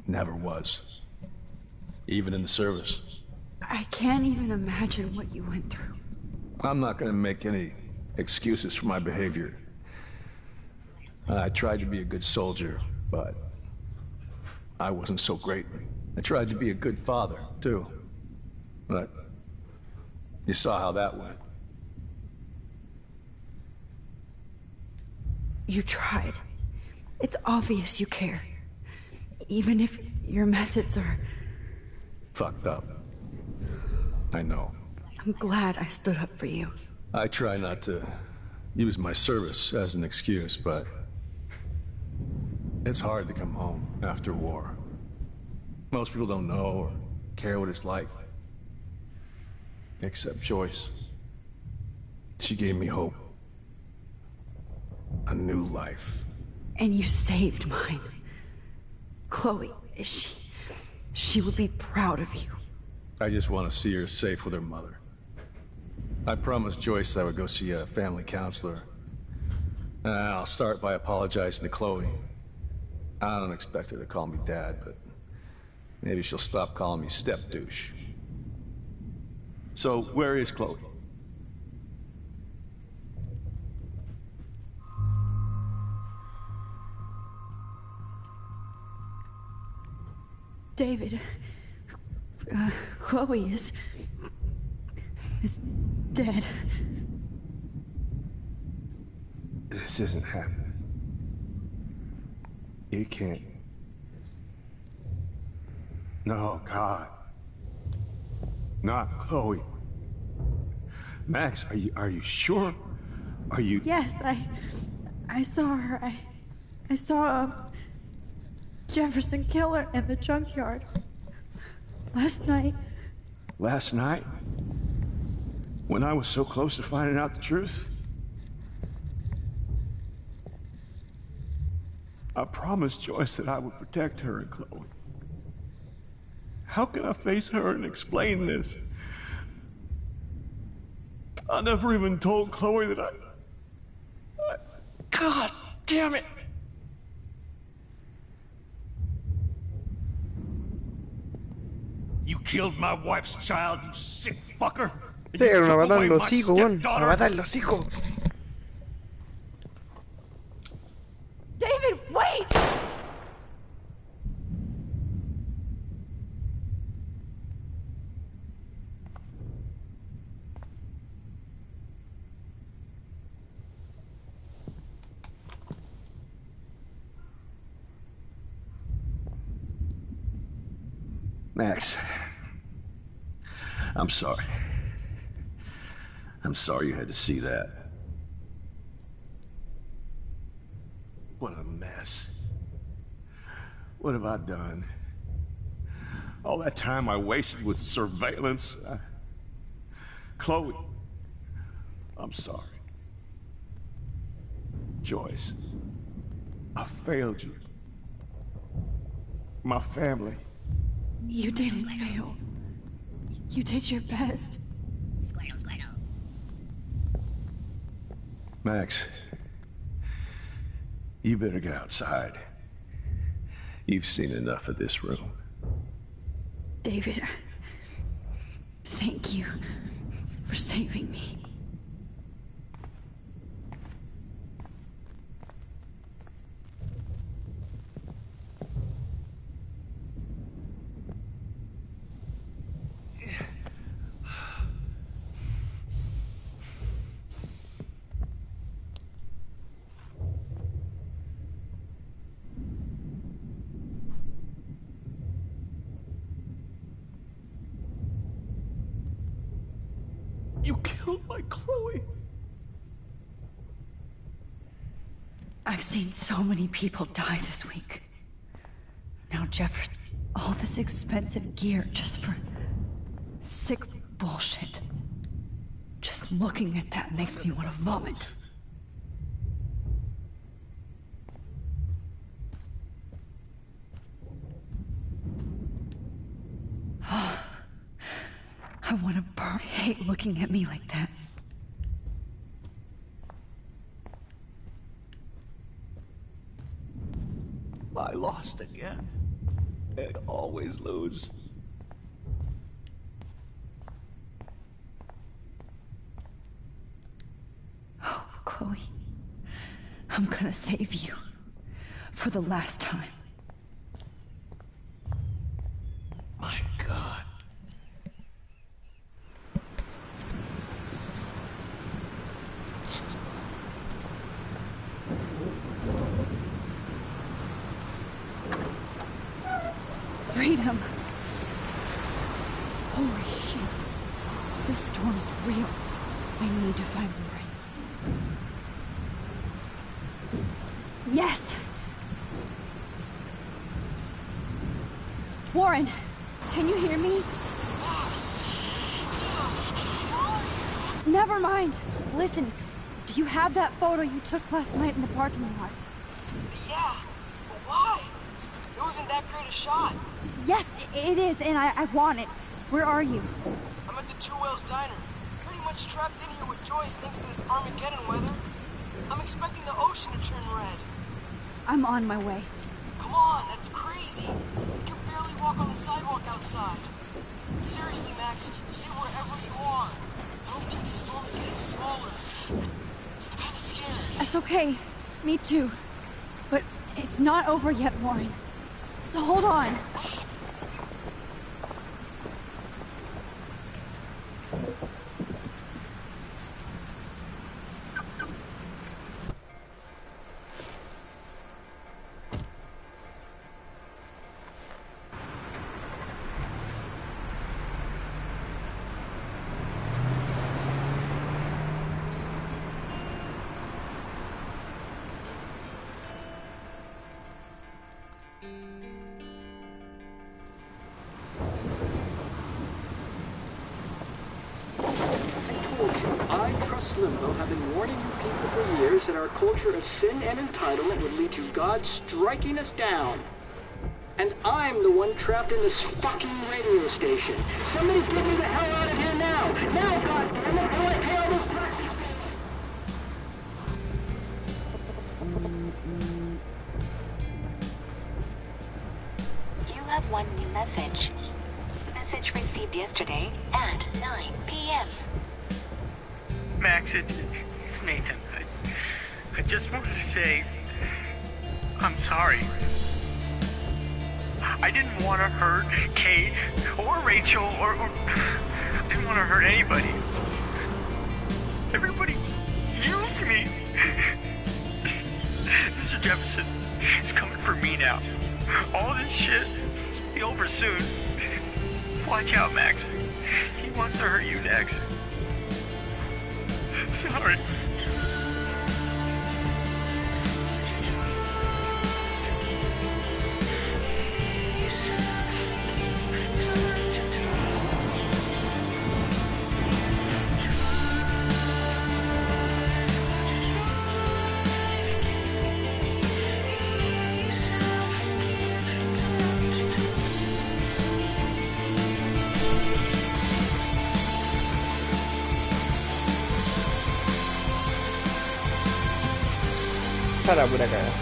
Never was. Even in the service. I can't even imagine what you went through. I'm not gonna make any excuses for my behavior. I tried to be a good soldier, but I wasn't so great. I tried to be a good father, too. But you saw how that went. You tried. It's obvious you care. Even if your methods are... fucked up. I know. I'm glad I stood up for you. I try not to use my service as an excuse, but It's hard to come home after war. Most people don't know or care what it's like. Except Joyce. She gave me hope. A new life. And you saved mine. Chloe, she would be proud of you. I just want to see her safe with her mother. I promised Joyce I would go see a family counselor. I'll start by apologizing to Chloe. I don't expect her to call me Dad, but maybe she'll stop calling me step-douche. So, where is Chloe? David, Chloe is dead. This isn't happening. You can't. No, God. Not Chloe. Max, are you sure? Are you... Yes, I saw her. I saw Jefferson kill her in the junkyard. Last night. Last night? When I was so close to finding out the truth? I promised Joyce that I would protect her and Chloe. How can I face her and explain this? I never even told Chloe that I... God damn it! You killed my wife's child, you sick fucker! Sí, era una patada en los hocico, weón. Una patada en los hocico. David, wait! Max, I'm sorry. I'm sorry you had to see that. What a mess. What have I done? All that time I wasted with surveillance. Chloe, I'm sorry. Joyce, I failed you. My family. You didn't fail. You did your best. Squirtle, squirtle. Max, you better get outside. You've seen enough of this room. David, thank you for saving me. You killed my Chloe. I've seen so many people die this week. Now, Jefferson, all this expensive gear just for sick bullshit. Just looking at that makes me want to vomit. I want to burn. I hate looking at me like that. I lost again. I always lose. Oh, Chloe. I'm gonna save you. For the last time. My God. Freedom. Holy shit. This storm is real. I need to find rain. Yes! Warren, can you hear me? Never mind. Listen, do you have that photo you took last night in the parking lot? Yeah, but why? It wasn't that great a shot. Yes, it is, and I want it. Where are you? I'm at the Two Whales Diner. Pretty much trapped in here with Joyce thanks to this Armageddon weather. I'm expecting the ocean to turn red. I'm on my way. Come on, that's crazy. You can barely walk on the sidewalk outside. Seriously, Max, stay wherever you are. I don't think the storm is getting smaller. I'm kinda scared. That's okay. Me too. But it's not over yet, Warren. So hold on. Limbo have been warning you people for years that our culture of sin and entitlement would lead to God striking us down. And I'm the one trapped in this fucking radio station. Somebody get me the hell out of here now! Now, goddammit, before I pay all those taxes! You have one new message. Message received yesterday at 9 p.m. Max, it's Nathan. I just wanted to say, I'm sorry. I didn't want to hurt Kate or Rachel or I didn't want to hurt anybody. Everybody used me. Mr. Jefferson is coming for me now. All this shit will be over soon. Watch out, Max. He wants to hurt you next. Sorry. Para pura caga.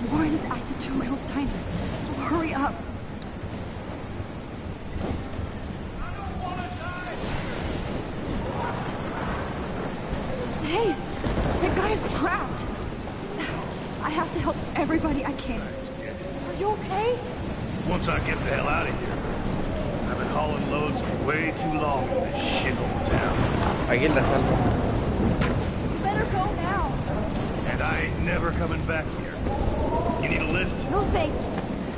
Warren is at the Two Whales Diner, so hurry up. Hey, that guy's trapped. I have to help everybody I can. Are you okay? Once I get the hell out of here. I've been hauling loads for way too long in this shithole town. Aquí la salvo. You better go now. And I ain't never coming back here. You need a lift? No thanks.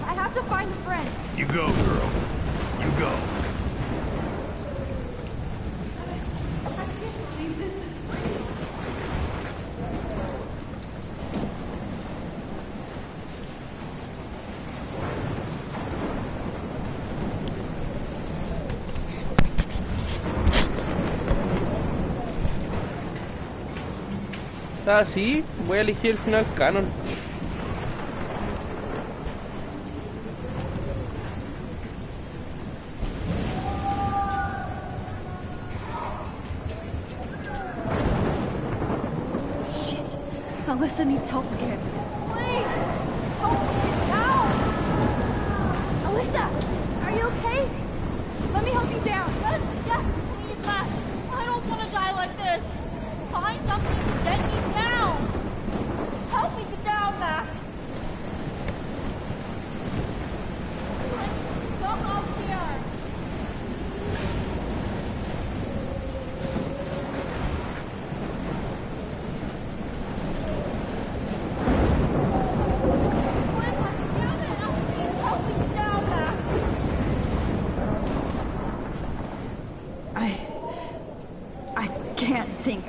I have to find a friend. You go, girl. You go. Ah, sí, voy a elegir el final canon. Shit, Alyssa needs help again. Please, help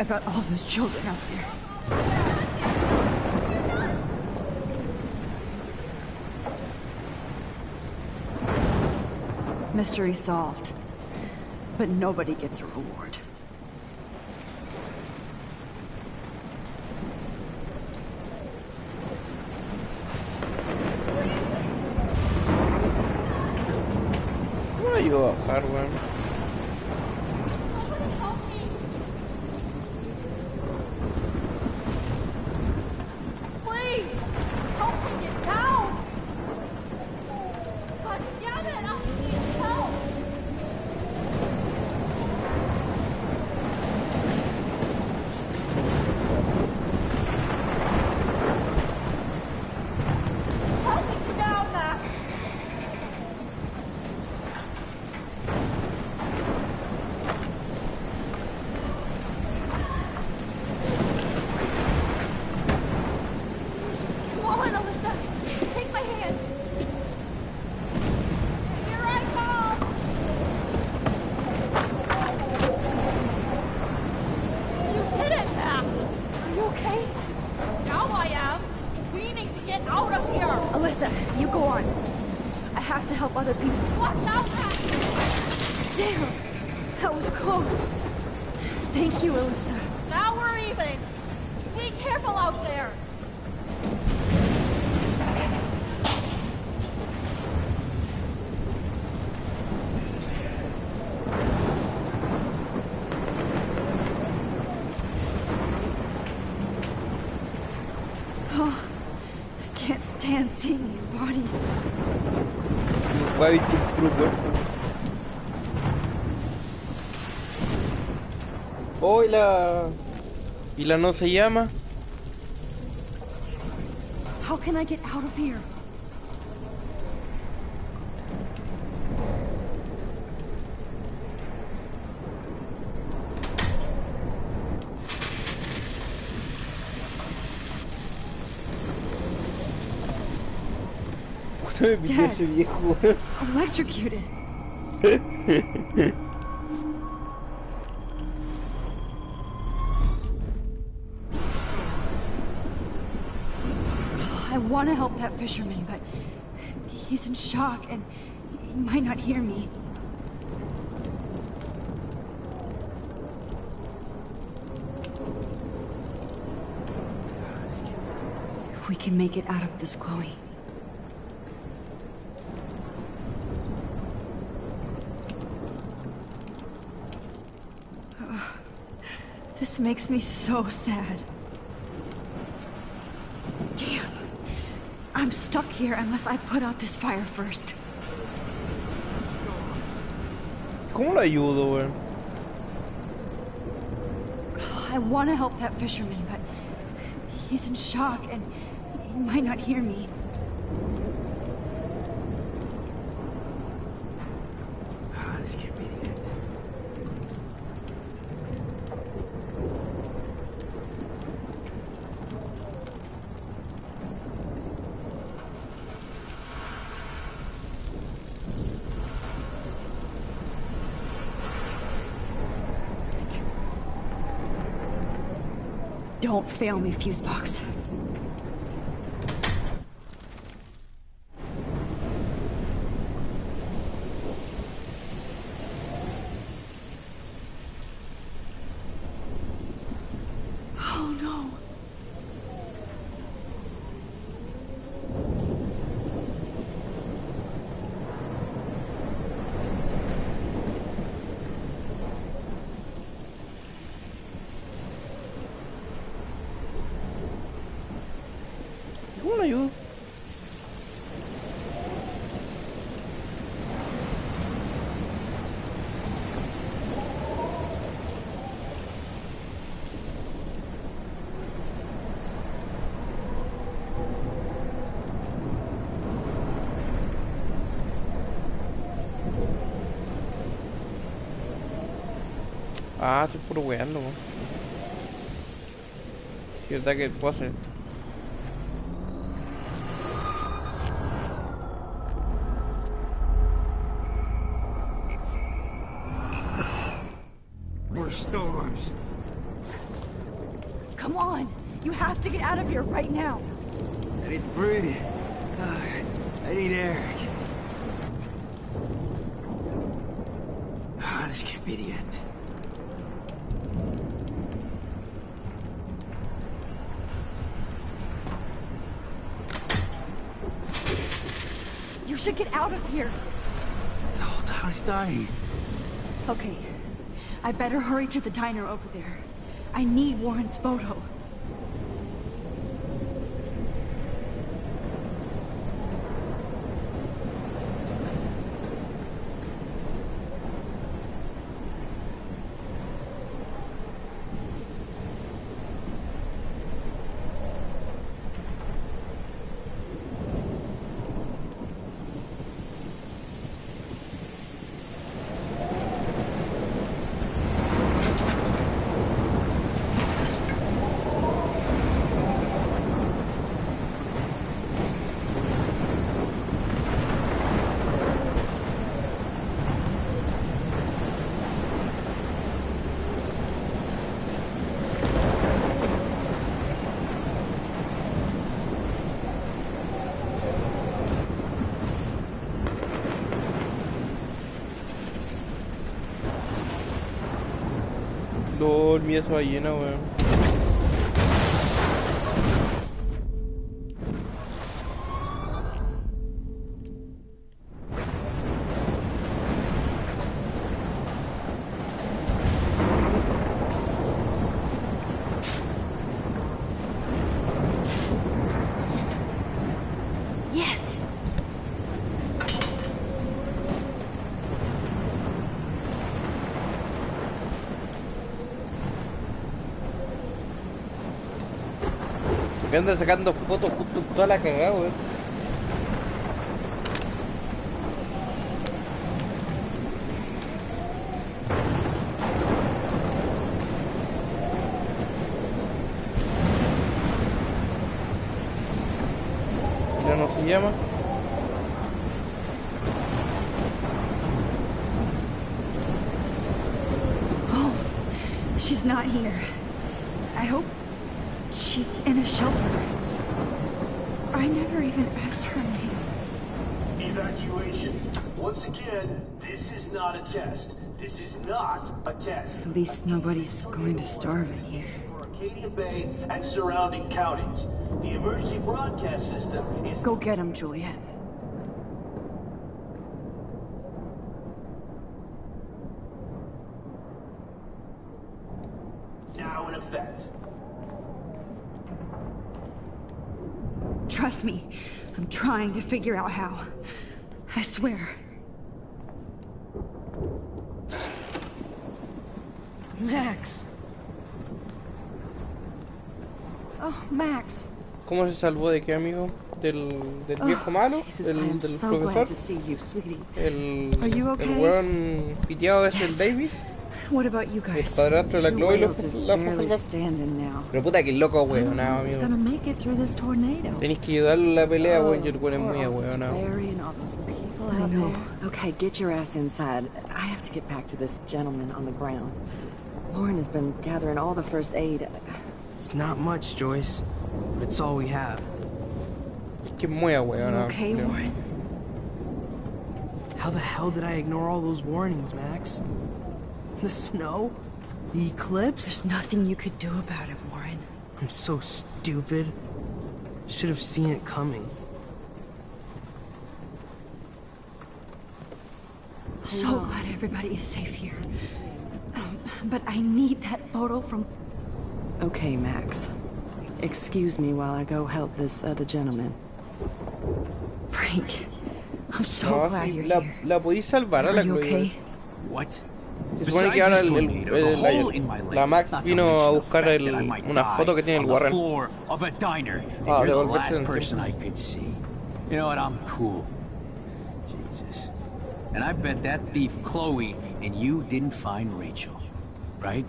about all those children out there. Mystery solved. But nobody gets a reward. ¿Cómo la ayudo a bajar, weón? Please! Help me get down! God damn it! I need help! Help me get down, Max! Come on, Alyssa! Take my hand! Here I come! You did it, Max! Are you okay? Now I am! We need to get out of here! Alyssa, you go on. I have to help other people. Watch out, Max! Damn! That was close. Thank you, Alyssa. Now we're even! Be careful out there! Oh, I can't stand seeing these bodies. Va a ir tu puro cuerpo. Oh, y la no se llama. How can I get out of here? Me pilló ese viejo, weón. Electrocuted. I want to help that fisherman, but he's in shock and he might not hear me. If we can make it out of this, Chloe. This makes me so sad. Damn. I'm stuck here unless I put out this fire first. ¿Cómo la ayudo, weón? I want to help that fisherman, but he's in shock and he might not hear me. Don't fail me, Fusebox. Oh no. ¿Cómo la ayudo? Ah, estoy puro weando, weón. Sí, es verdad que puedo hacer esto. More storms. Come on. You have to get out of here right now. I need to breathe. I need air. This can't be the end. You should get out of here. The whole town is dying. Okay. I better hurry to the diner over there. I need Warren's photo. LOL, mira esa ballena, weón. Yes. Que andan sacando fotos justo en toda la cagada, weón. Ya no se llama. Oh, she's not here. I hope she's in a shelter. I never even asked her name. Evacuation. Once again, this is not a test. This is not a test. At least nobody's going to starve in here. For Arcadia Bay and surrounding counties. The emergency broadcast system is... Go get him, Juliet. now in effect. Trust me, I'm trying to figure out how. I swear. Max. Oh, Max. ¿Cómo se salvó de qué, amigo? ¿Del viejo malo? Jesus, ¿Del I am so profesor? glad to see you, sweetie. ¿El Are you okay? el weón piteado ese, el David? What about you El guys? padrastro de la Two Chloe whales is la barely salva. standing now. Pero puta que loco, I don't weón, know if it's amigo. gonna make it through this tornado. Tenéis que ayudarlo en la pelea, weón. Oh, Yo el weón es muy poor Officer weón. Barry and all those people I out know. there. Okay, get your ass inside. I have to get back to this gentleman on the ground. Lauren has been gathering all the first aid. It's not much, Joyce, but it's all we have. Es que es muy weón. Okay, Warren. How the hell did I ignore all those warnings, Max? The snow? The eclipse? There's nothing you could do about it, Warren. I'm so stupid. Should have seen it coming. So glad everybody is safe here. But I need that photo from... Okay, Max. Excuse me while I go help this other gentleman. Frank, I'm so No, glad sí, you're la, here. la podéis salvar a la Are you Chloe. okay? What? Se supone que ahora la Max vino a buscar una foto que tiene el Warren. Floor of a diner. And Ah, you're the devolverse last en person tiempo. I could see. You know what? I'm cool. Jesus. And I bet that thief Chloe and you didn't find Rachel, right?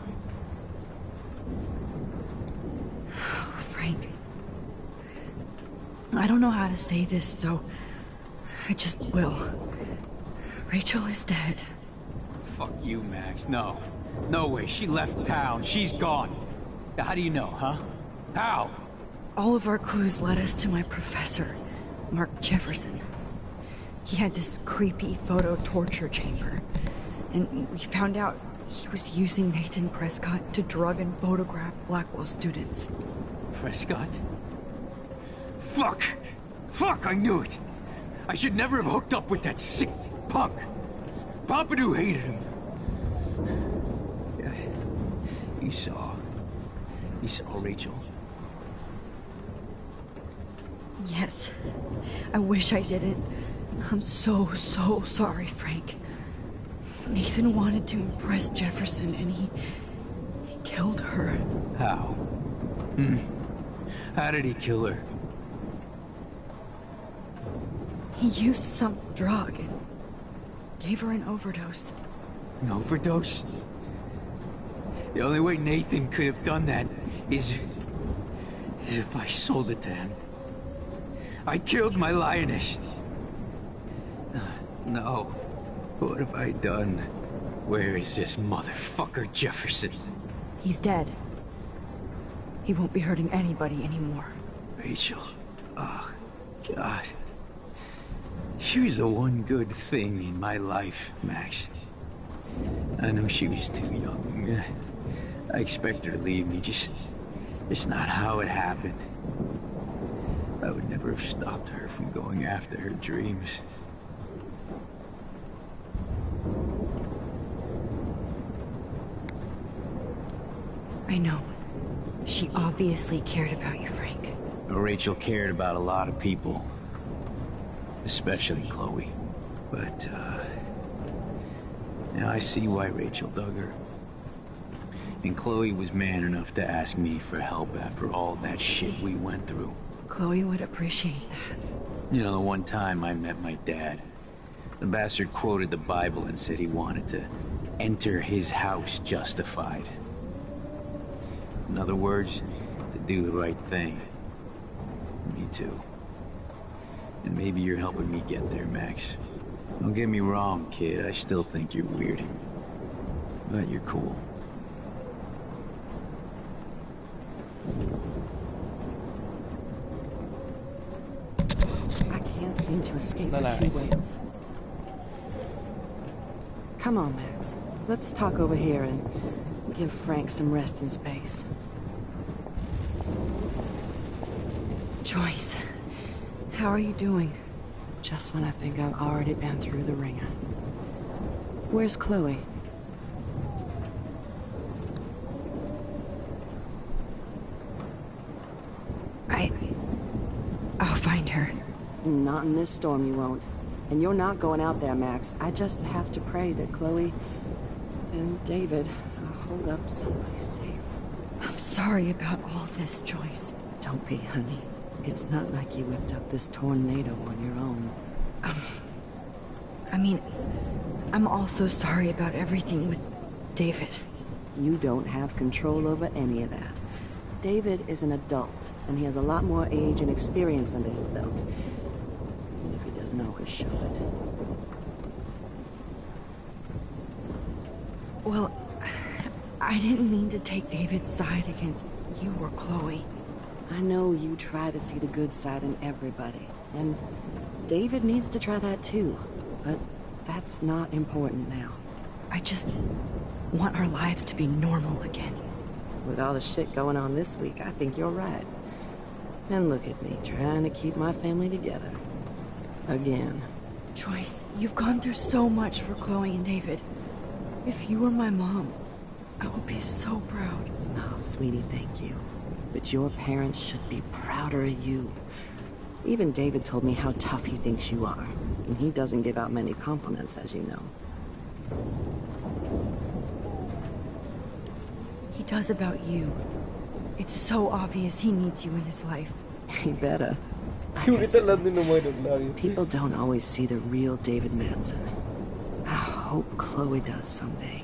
Frank, I don't know how to say this, so I just will. Rachel is dead. Fuck you, Max. No. No way. She left town. She's gone. How do you know, huh? How? All of our clues led us to my professor, Mark Jefferson. He had this creepy photo torture chamber, and we found out he was using Nathan Prescott to drug and photograph Blackwell students. Prescott? Fuck! Fuck, I knew it! I should never have hooked up with that sick punk! Pompidou hated him. Yeah. You saw Rachel? Yes. I wish I didn't. I'm so sorry, Frank. Nathan wanted to impress Jefferson, and he killed her. How? How did he kill her? He used some drug and gave her an overdose. An overdose? The only way Nathan could have done that is if I sold it to him. I killed my lioness. No. What have I done? Where is this motherfucker Jefferson? He's dead. He won't be hurting anybody anymore. Rachel. Oh, God. She was the one good thing in my life, Max. I know she was too young. I expect her to leave me, just not how it happened. I would never have stopped her from going after her dreams. I know. She obviously cared about you, Frank. Rachel cared about a lot of people. Especially Chloe. But, now I see why Rachel dug her. And Chloe was man enough to ask me for help after all that shit we went through. Chloe would appreciate that. You know, the one time I met my dad, the bastard quoted the Bible and said he wanted to enter his house justified. In other words, to do the right thing. Me too. And maybe you're helping me get there, Max. Don't get me wrong, kid. I still think you're weird. But you're cool. I can't seem to escape the two whales. Come on, Max. Let's talk over here and give Frank some rest and space. Joyce, how are you doing? Just when I think I've already been through the ringer. Where's Chloe? I'll find her. Not in this storm, you won't. And you're not going out there, Max. I just have to pray that Chloe and David hold up someplace safe. I'm sorry about all this, Joyce. Don't be, honey. It's not like you whipped up this tornado on your own. I mean, I'm also sorry about everything with David. You don't have control over any of that. David is an adult, and he has a lot more age and experience under his belt. And if he doesn't know, he'll show it. Well, I didn't mean to take David's side against you or Chloe. I know you try to see the good side in everybody, and David needs to try that too, but that's not important now. I just want our lives to be normal again. With all the shit going on this week, I think you're right. And look at me, trying to keep my family together. Again. Joyce, you've gone through so much for Chloe and David. If you were my mom, I would be so proud. Oh, sweetie, thank you. But your parents should be prouder of you. Even David told me how tough he thinks you are. And he doesn't give out many compliments, as you know. He does about you. It's so obvious he needs you in his life. He better. People don't always see the real David Manson. I hope Chloe does someday.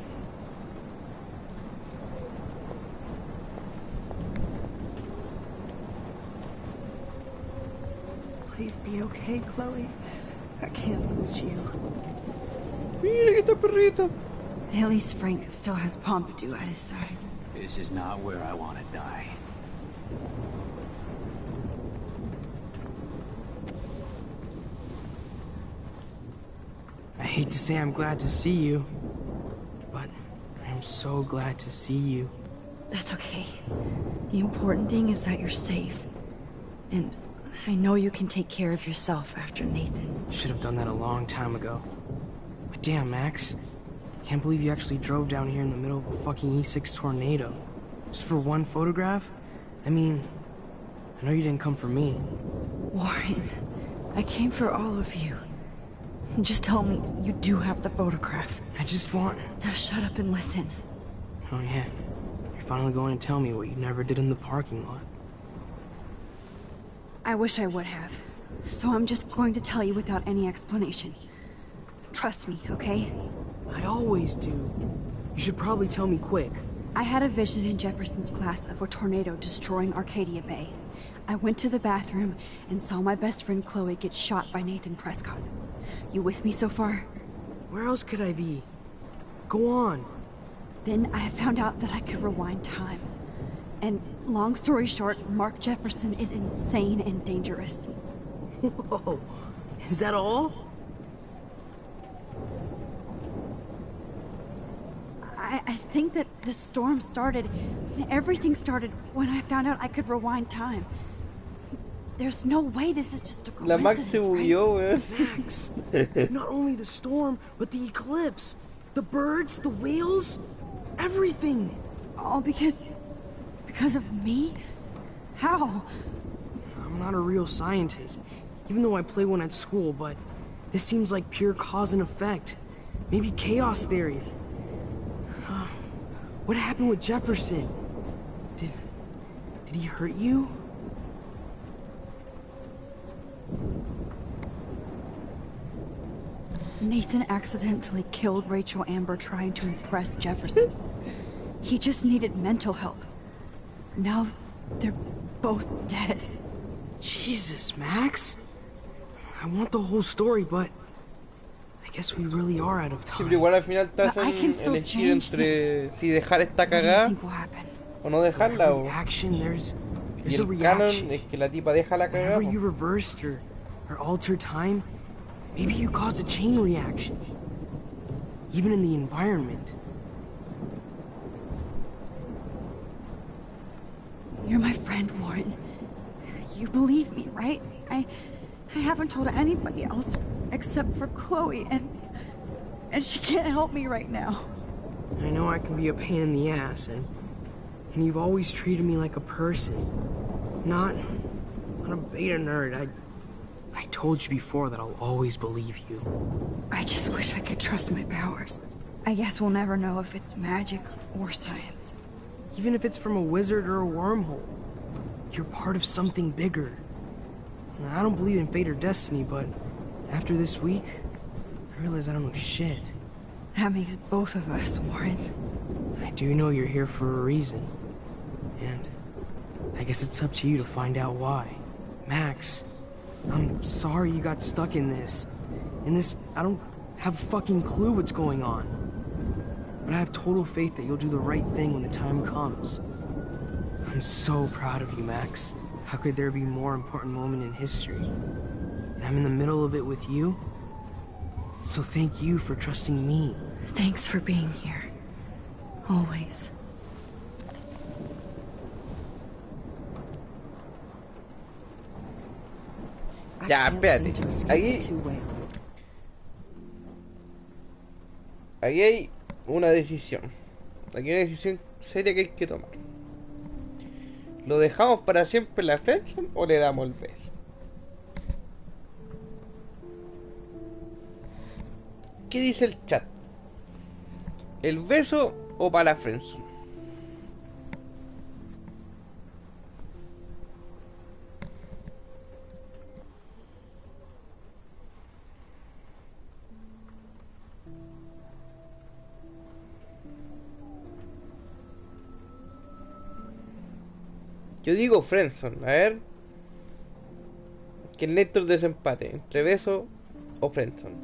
Please be okay, Chloe. I can't lose you. At least Frank still has Pompidou at his side. This is not where I want to die. I hate to say I'm glad to see you, but I'm so glad to see you. That's okay. The important thing is that you're safe. And I know you can take care of yourself after Nathan. Should have done that a long time ago. But damn, Max. Can't believe you actually drove down here in the middle of a fucking E6 tornado. Just for one photograph? I mean, I know you didn't come for me. Warren, I came for all of you. Just tell me you do have the photograph. I just want... Now shut up and listen. Oh yeah, you're finally going to tell me what you never did in the parking lot. I wish I would have. So I'm just going to tell you without any explanation. Trust me, okay? I always do. You should probably tell me quick. I had a vision in Jefferson's class of a tornado destroying Arcadia Bay. I went to the bathroom and saw my best friend Chloe get shot by Nathan Prescott. You with me so far? Where else could I be? Go on. Then I found out that I could rewind time. And long story short, Mark Jefferson is insane and dangerous. Whoa, is that all? I think that the storm started, everything started when I found out I could rewind time. There's no way this is just a La Max coincidence, se bugueó, right? Max, not only the storm, but the eclipse. The birds, the whales, everything. All because of me? How? I'm not a real scientist, even though I play one at school, but this seems like pure cause and effect. Maybe chaos theory. What happened with Jefferson? Did he hurt you? Nathan accidentally killed Rachel Amber trying to impress Jefferson. He just needed mental help. Now they're both dead. Jesus, Max. I want the whole story, but I guess we really are out of Sí, time. pero igual al final te hacen elegir entre si dejar esta cagada o no dejarla. O... Y el canon es que la tipa deja la cagada. Whenever you reversed or altered time, maybe you caused a chain reaction. Even in the environment. You're my friend, Warren. You believe me, right? I haven't told anybody else except for Chloe, and she can't help me right now. I know I can be a pain in the ass, and you've always treated me like a person. Not a beta nerd. I told you before that I'll always believe you. I just wish I could trust my powers. I guess we'll never know if it's magic or science. Even if it's from a wizard or a wormhole, you're part of something bigger. I don't believe in fate or destiny, but after this week, I realize I don't know shit. That makes both of us, Warren. I do know you're here for a reason. And I guess it's up to you to find out why. Max, I'm sorry you got stuck in this. I don't have a fucking clue what's going on. But I have total faith that you'll do the right thing when the time comes. I'm so proud of you, Max. How could there be a more important moment in history? And I'm in the middle of it with you. So thank you for trusting me. Thanks for being here. Always. Ya, espérate. Aquí hay una decisión. Aquí hay una decisión seria que hay que tomar. ¿Lo dejamos para siempre la friendzone o le damos el beso? ¿Qué dice el chat? ¿El beso o para la friendzone? Yo digo friendzone, a ver. Que el Néstor desempate entre beso o friendzone.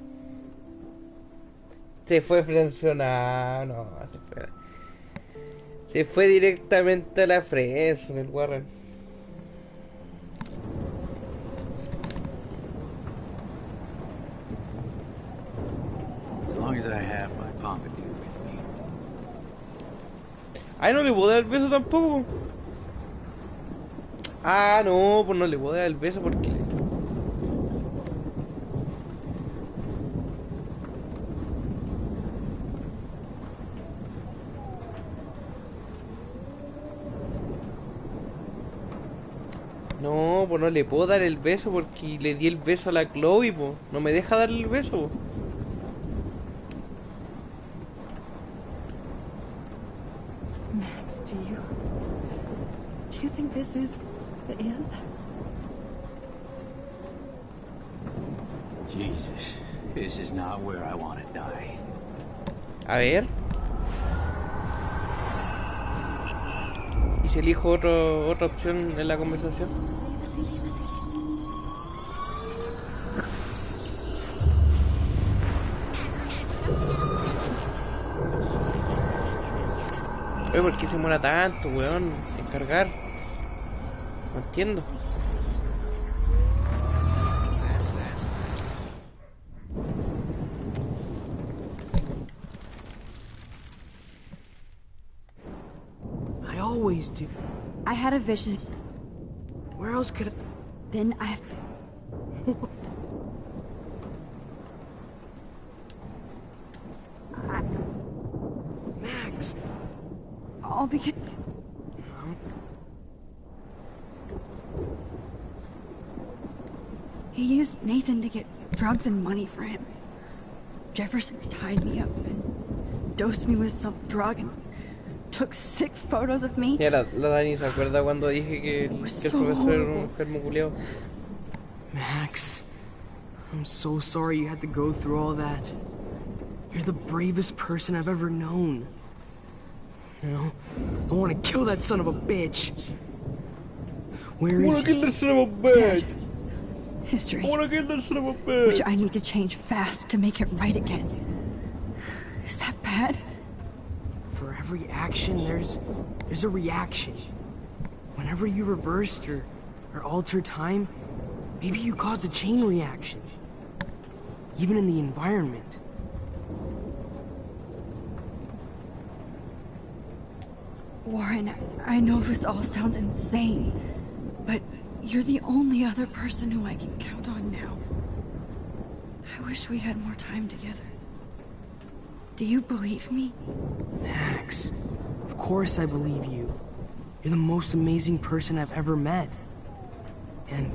Se fue friendzonado, no, Se fue directamente a la fresa en el Warren. As long as I have my pompadour with me. Ay, no le puedo dar el beso tampoco. Ah, no, pues no le puedo dar el beso porque... No, pues no le puedo dar el beso porque le di el beso a la Chloe, pues. No me deja darle el beso, po. Max, do you think this is the end? Jesus, this is not where I want to die. A ver. ¿Y si elijo otra opción en la conversación? Oye, ¿por qué se muera tanto, weón? En cargar. No entiendo. I always do. I had a vision. Where else could I... Then I... Max! All because... He used Nathan to get drugs and money for him. Jefferson tied me up and dosed me with some drug and took sick photos of me. Ya la Dani se acuerda cuando dije que el profesor era un enfermo culiao. Max, I'm so sorry you had to go through all that. You're the bravest person I've ever known. You know, I want to kill that son of a bitch. Where is he? I want to kill that son of a bitch. Dead. History. I want to kill that son of a bitch. Which I need to change fast to make it right again. Is that bad? For every action, there's a reaction. Whenever you reversed or altered time, maybe you caused a chain reaction. Even in the environment. Warren, I know this all sounds insane, but you're the only other person who I can count on now. I wish we had more time together. Do you believe me? Max, of course I believe you. You're the most amazing person I've ever met. And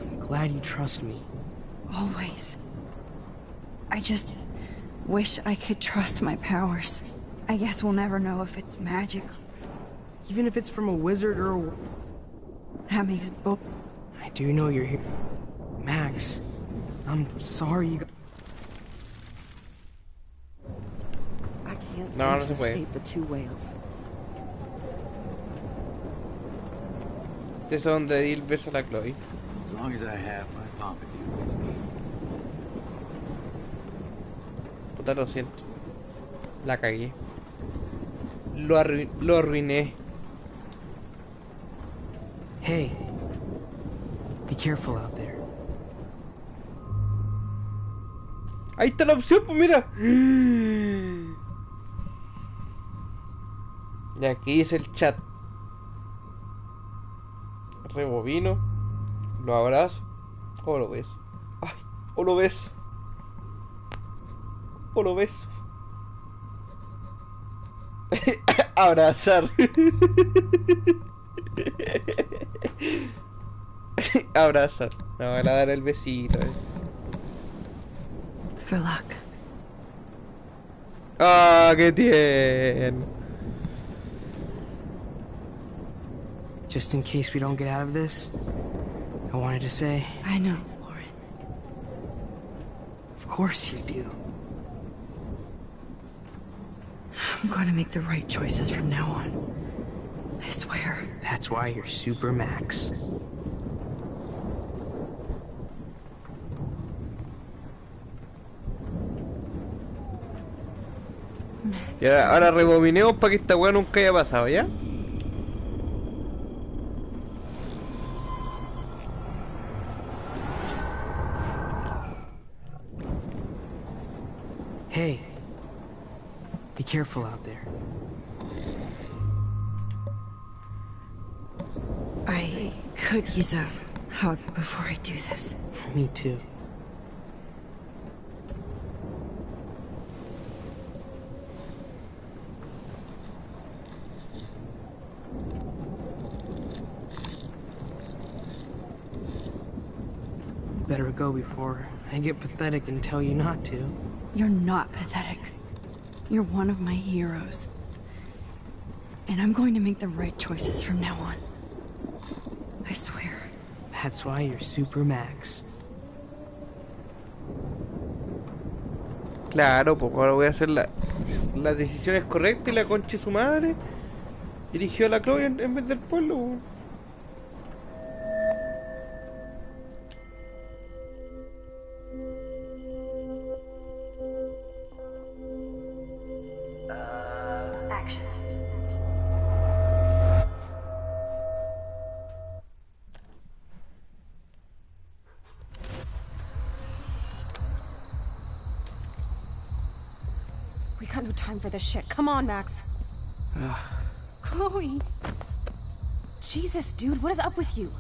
I'm glad you trust me. Always. I just wish I could trust my powers. I guess we'll never know if it's magic. Even if it's from a wizard or a... That makes both... I do know you're here. Max, I'm sorry you... I can't No, seem to no se puede. escape the two whales. Este es donde di el beso a la Chloe. As long as I have my pompadour with me. Puta, lo siento. La cagué. Lo arruiné. Hey, be careful out there. Ahí está la opción, pues mira. Y aquí dice el chat. Rebobino. Lo abrazo. O lo ves. Ay, o lo ves. O lo ves. Abrazar. Abrazar. Me van a dar el besito. For luck. Ah, qué tierno. Just in case we don't get out of this, I wanted to say... I know, Warren. Of course you do. I'm gonna make the right choices from now on. I swear. That's why you're Super Max. Y ahora rebobinemos para que esta weá nunca haya pasado, ¿ya? Hey, be careful out there. I could use a hug before I do this. Me too. Better go before I get pathetic and tell you not to. You're not pathetic. You're one of my heroes. And I'm going to make the right choices from now on. I swear. That's why you're Super Max. Claro, pues ahora voy a hacer las decisiones correctas y la concha de su madre dirigió a la Chloe en vez del pueblo. We got no time for this shit. Come on, Max. Chloe. Jesus, dude, what is up with you?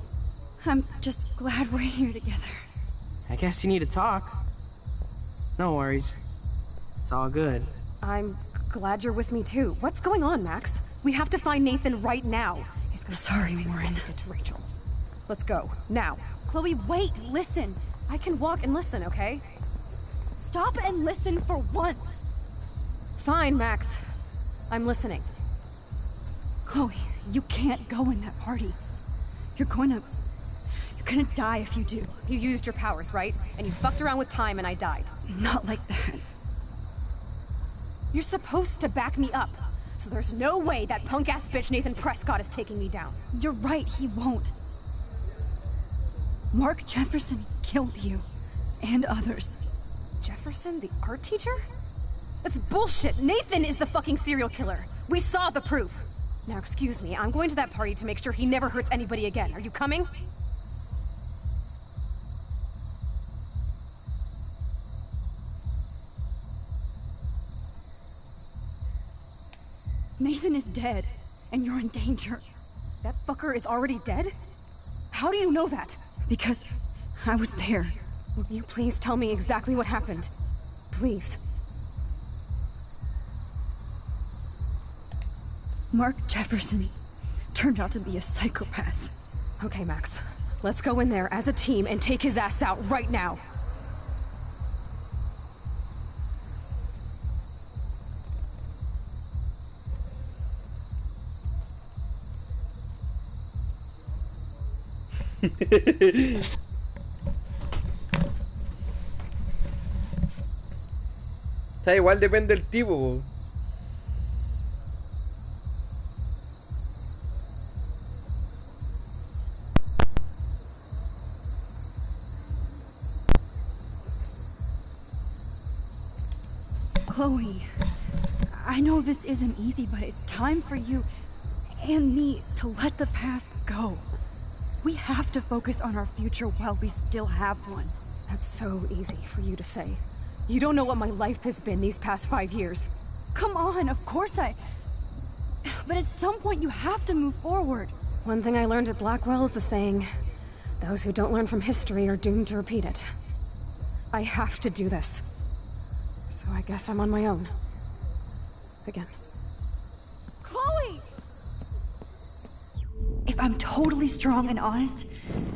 I'm just glad we're here together. I guess you need to talk. No worries. It's all good. I'm glad you're with me too. What's going on, Max? We have to find Nathan right now. He's gonna Sorry, Warren. To Rachel. Let's go now. Chloe, wait. Listen. I can walk and listen, okay? Stop and listen for once. Fine, Max. I'm listening. Chloe, you can't go in that party. You're gonna die if you do. You used your powers, right? And you fucked around with time and I died. Not like that. You're supposed to back me up. So there's no way that punk-ass bitch Nathan Prescott is taking me down. You're right, he won't. Mark Jefferson killed you. And others. Jefferson, the art teacher? That's bullshit! Nathan is the fucking serial killer! We saw the proof! Now excuse me, I'm going to that party to make sure he never hurts anybody again. Are you coming? Nathan is dead, and you're in danger. That fucker is already dead? How do you know that? Because I was there. Will you please tell me exactly what happened? Please. Mark Jefferson turned out to be a psychopath. Okay, Max. Let's go in there as a team and take his ass out right now. O sea, igual depende del tipo, po. Chloe, I know this isn't easy, but it's time for you and me to let the past go. We have to focus on our future while we still have one. That's so easy for you to say. You don't know what my life has been these past 5 years. Come on, of course But at some point you have to move forward. One thing I learned at Blackwell is the saying, those who don't learn from history are doomed to repeat it. I have to do this. So I guess I'm on my own. Again. Chloe! If I'm totally strong and honest,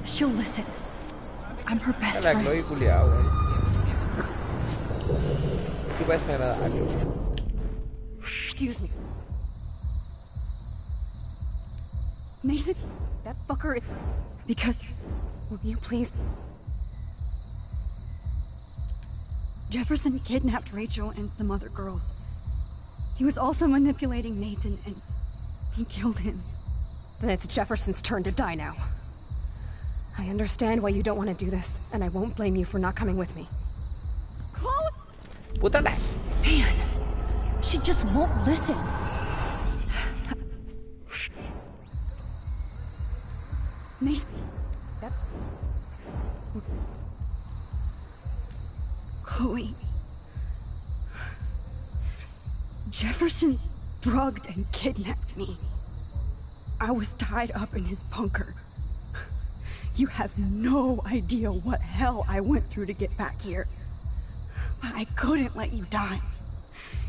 she'll listen. I'm her best La friend. Chloe culiao, weón. Qué parece agradable. Excuse me. Nathan, that fucker is... Because... Will you please... Jefferson kidnapped Rachel and some other girls. He was also manipulating Nathan, and he killed him. Then it's Jefferson's turn to die now. I understand why you don't want to do this, and I won't blame you for not coming with me. Chloe! Puta la... Man, She just won't listen. Nathan, that's... Chloe. Jefferson drugged and kidnapped me. I was tied up in his bunker. You have no idea what hell I went through to get back here. But I couldn't let you die.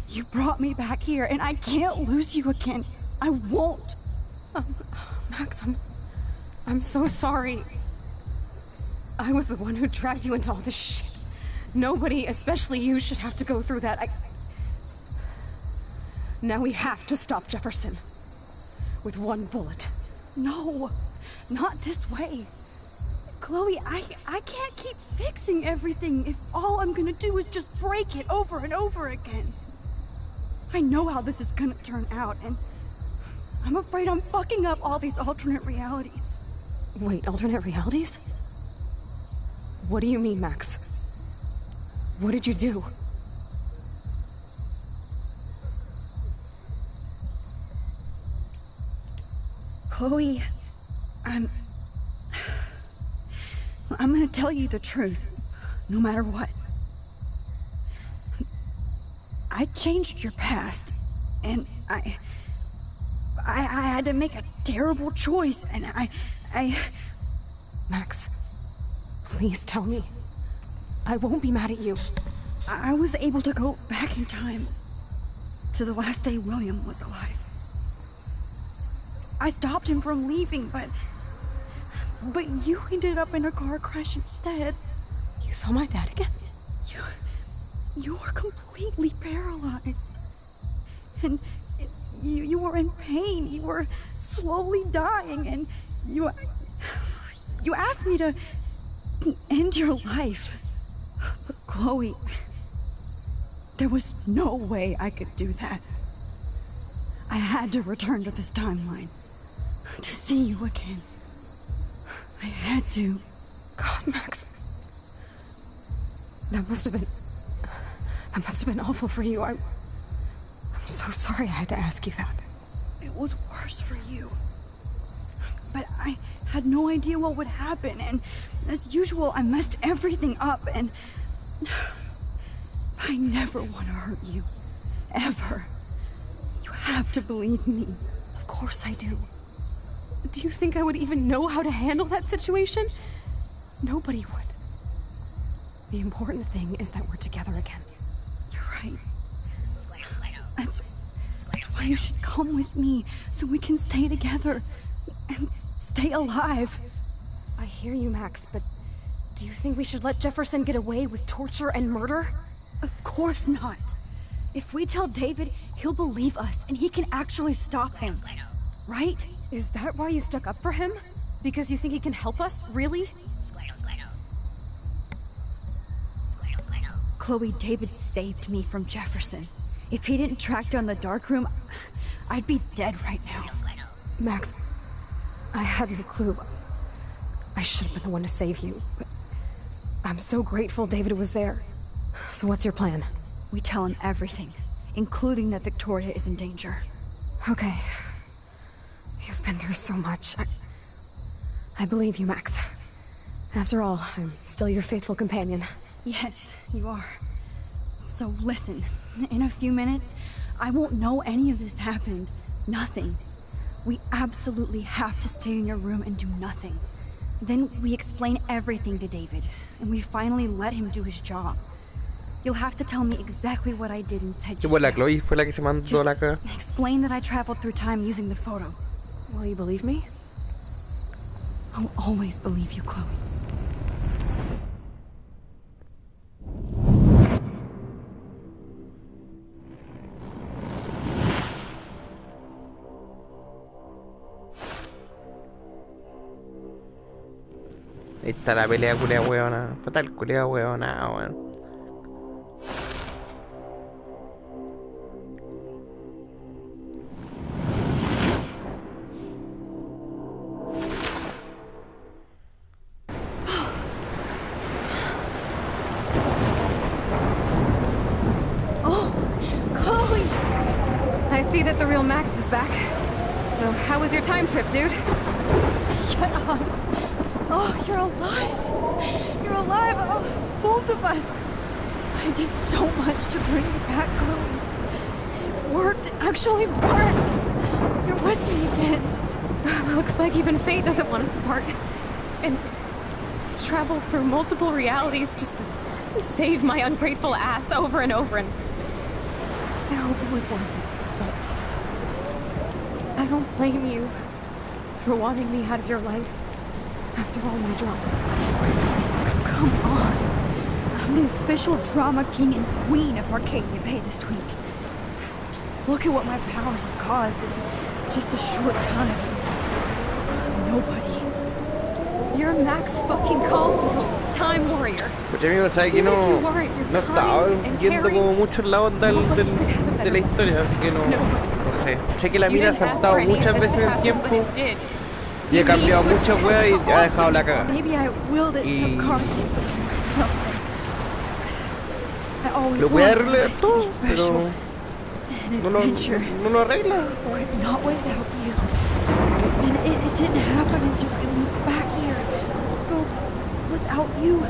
You brought me back here, and I can't lose you again. I won't. Max, I'm so sorry. I was the one who dragged you into all this shit. Nobody, especially you, should have to go through that. Now we have to stop Jefferson. With one bullet. No, not this way. Chloe, I can't keep fixing everything if all I'm gonna do is just break it over and over again. I know how this is gonna turn out, and I'm afraid I'm fucking up all these alternate realities. Wait, alternate realities? What do you mean, Max? What did you do? Chloe, I'm gonna tell you the truth, no matter what. I changed your past, and I had to make a terrible choice, and I... Max, please tell me. I won't be mad at you. I was able to go back in time to the last day William was alive. I stopped him from leaving, but you ended up in a car crash instead. You saw my dad again? You were completely paralyzed. And you were in pain. You were slowly dying, and you asked me to end your life. But Chloe, there was no way I could do that. I had to return to this timeline. To see you again. I had to. God, Max. That must have been awful for you. I'm so sorry I had to ask you that. It was worse for you. But I had no idea what would happen, and as usual, I messed everything up, and I never want to hurt you. Ever. You have to believe me. Of course I do. Do you think I would even know how to handle that situation? Nobody would. The important thing is that we're together again. You're right. That's why you should come with me, so we can stay together and stay alive. I hear you, Max, but do you think we should let Jefferson get away with torture and murder? Of course not. If we tell David, he'll believe us, and he can actually stop him. Right? Is that why you stuck up for him? Because you think he can help us? Really? Chloe, David saved me from Jefferson. If he didn't track down the dark room, I'd be dead right now. Max, I had no clue. I should have been the one to save you, but I'm so grateful David was there. So what's your plan? We tell him everything, including that Victoria is in danger. Okay. You've been through so much. I believe you, Max. After all, I'm still your faithful companion. Yes, you are. So listen, in a few minutes, I won't know any of this happened. Nothing. We absolutely have to stay in your room and do nothing. Then we explain everything to David, and we finally let him do his job. You'll have to tell me exactly what I did and said just la now. Chloe fue la que se mandó la cara. Explain that I traveled through time using the photo. Will you believe me? I'll always believe you, Chloe. Ahí está la pelea culea hueona. Fatal culea hueona, weón. Oh, Chloe! see that the real Max is back. So, how was your time trip, dude? Shut up. Oh, you're alive. You're alive. Oh, both of us. I did so much to bring you back, Chloe. It worked. It actually worked. You're with me again. Looks like even fate doesn't want us apart. And I traveled through multiple realities just to save my ungrateful ass over and over, and I hope it was worth it. But I don't blame you for wanting me out of your life after all my drama. Come on. I'm the official drama king and queen of Arcadia Bay this week. Just look at what my powers have caused in just a short time. Nobody. You're Max fucking Caulfield, Time Warrior. Pues amigo, sabes que no estaba viendo como mucho la onda de la historia, así que no sé. Sé que la mina ha saltado muchas veces en el tiempo y ha cambiado muchas weas y ha dejado la cagada. Lo voy a arreglar todo, pero no lo arregla. Not without you. And it didn't happen until I moved back here. So, without you,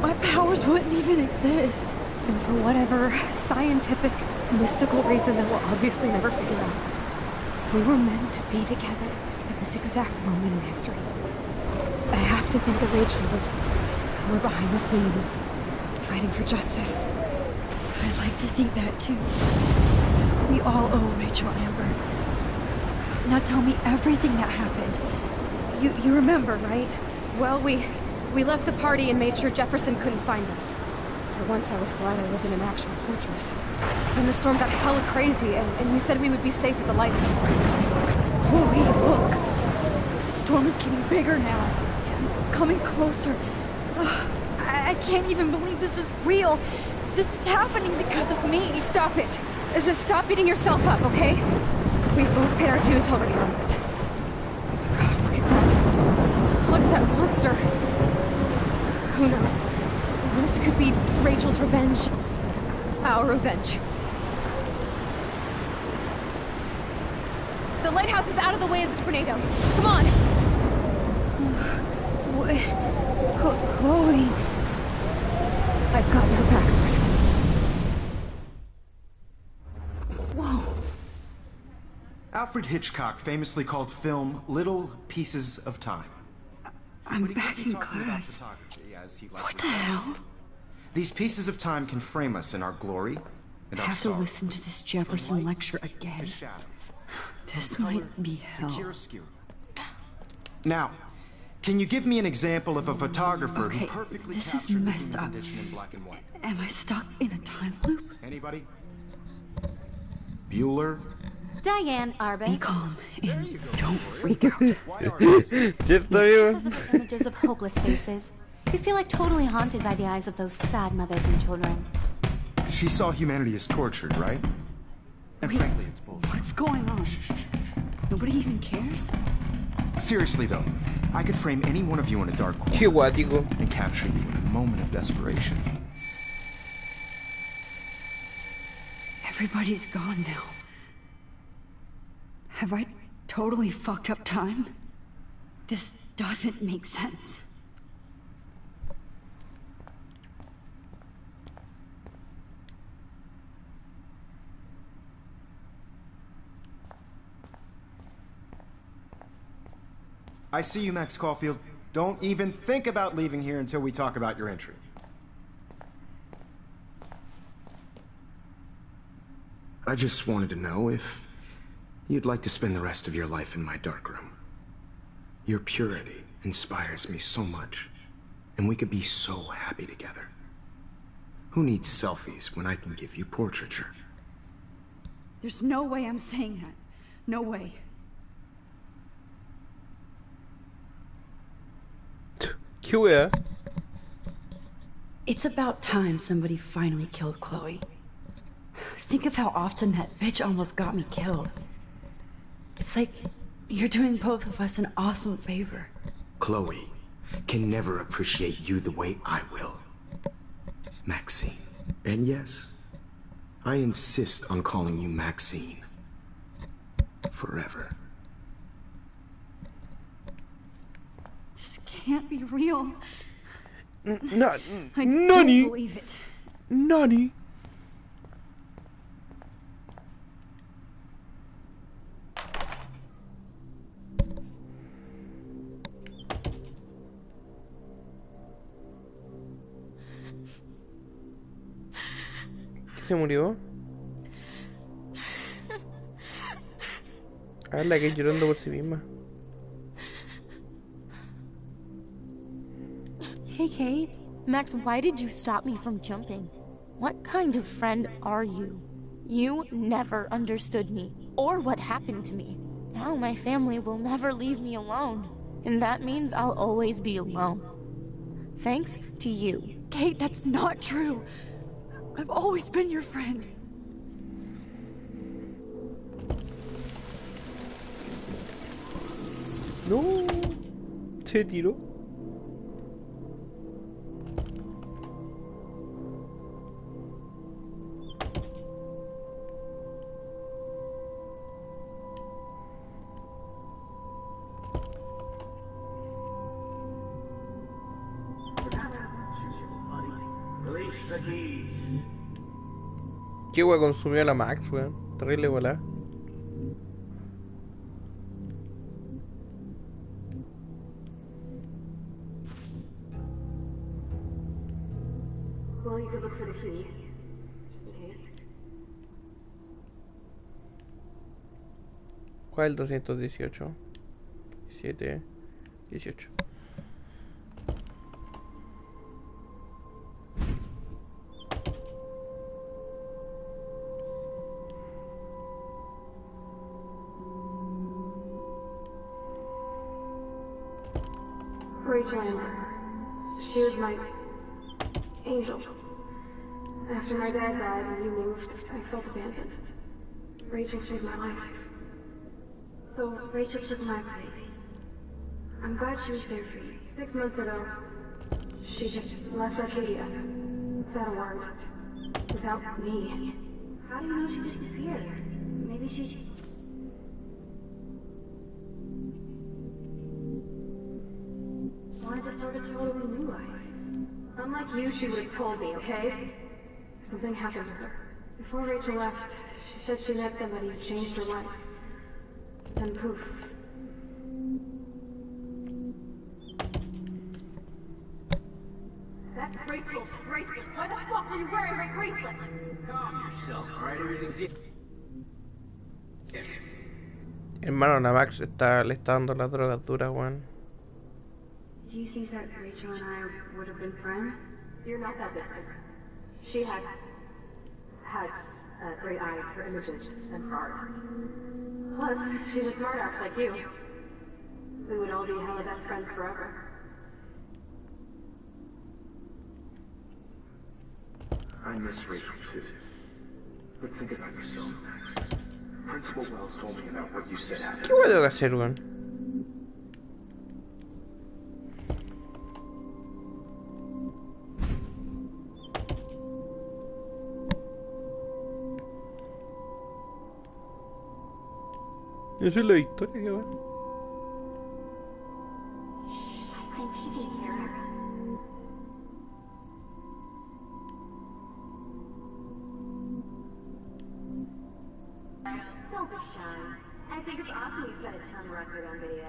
my powers wouldn't even exist. And for whatever scientific, mystical reason that we'll obviously never figure out, we were meant to be together at this exact moment in history. I have to think that Rachel was somewhere behind the scenes, fighting for justice. I'd like to think that too. We all owe Rachel Amber. Now tell me everything that happened. You remember, right? Well, we left the party and made sure Jefferson couldn't find us. For once, I was glad I lived in an actual fortress. Then the storm got hella crazy, and you said we would be safe at the lighthouse. Chloe, look. The storm is getting bigger now. It's coming closer. I can't even believe this is real. This is happening because of me. Stop it. Stop beating yourself up, okay? We've both paid our dues already on it. God, look at that. Look at that monster. Who knows? This could be Rachel's revenge. Our revenge. The lighthouse is out of the way of the tornado. Come on! Chloe... I've got your back, Max. Whoa. Alfred Hitchcock famously called film little pieces of time. I'm back in class. What the hell? These pieces of time can frame us in our glory and I our have to sorrow. listen to this Jefferson lecture again. This might be hell. Now, can you give me an example of a photographer who Okay, perfectly this is captured the messed human up. condition in black and white? Am I stuck in a time loop? Anybody? Bueller? Diane Arbus. Be calm and don't freak out. Because of the images of hopeless faces, you feel like totally haunted by the eyes of those sad mothers and children. She saw humanity as tortured, right? And frankly, it's bullshit. What's going on? Nobody even cares? Seriously, though, I could frame any one of you in a dark corner and capture you in a moment of desperation. Everybody's gone now. Have I totally fucked up time? This doesn't make sense. I see you, Max Caulfield. Don't even think about leaving here until we talk about your entry. I just wanted to know if you'd like to spend the rest of your life in my darkroom. Your purity inspires me so much, and we could be so happy together. Who needs selfies when I can give you portraiture? There's no way I'm saying that. No way. It's about time somebody finally killed Chloe. Think of how often that bitch almost got me killed. It's like you're doing both of us an awesome favor. Chloe can never appreciate you the way I will. Maxine. And yes, I insist on calling you Maxine. forever. This can't be real. I don't Nani? believe it. Nani? ¿Se murió? A ver, la que llorando por sí misma. Hey, Kate. Max, why did you stop me from jumping? What kind of friend are you? You never understood me, or what happened to me. Now my family will never leave me alone, and that means I'll always be alone. Thanks to you. Kate, that's not true. I've always been your friend. No, se tiró. Qué wea consumió la Max, weón. Terrible bola. Well, you could look for the key, just in case. ¿Cuál es el 218? 7, 18. Rachel, she was my angel. After my dad died and you moved, I felt abandoned. Rachel saved my life. So Rachel took my place. I'm glad she was there for you. 6 months ago, she just left Arcadia. Without a word. Without me. How do you know she disappeared? Maybe she... wanted to start a totally new life. Unlike you, she would have told me, okay? Something happened to her. Before Rachel left, she said she met somebody who changed her life. Then poof. That's Rachel's bracelet. Why the fuck are you wearing my bracelet? Calm yourself, alright? Everything's... Hermano, la Max le está dando las drogas duras, weón. Do you think that Rachel and I would have been friends? You're not that different. She has a great eye for images and for art. Plus, she's a smartass like you. We would all be hella best friends forever. I miss Rachel too. But think about yourself, Max. Principal Wells told me about what you said after. ¿Qué puedo hacer, weón? Eso es la historia, que va. Don't be shy. I think it's awesome you set a ton record on video.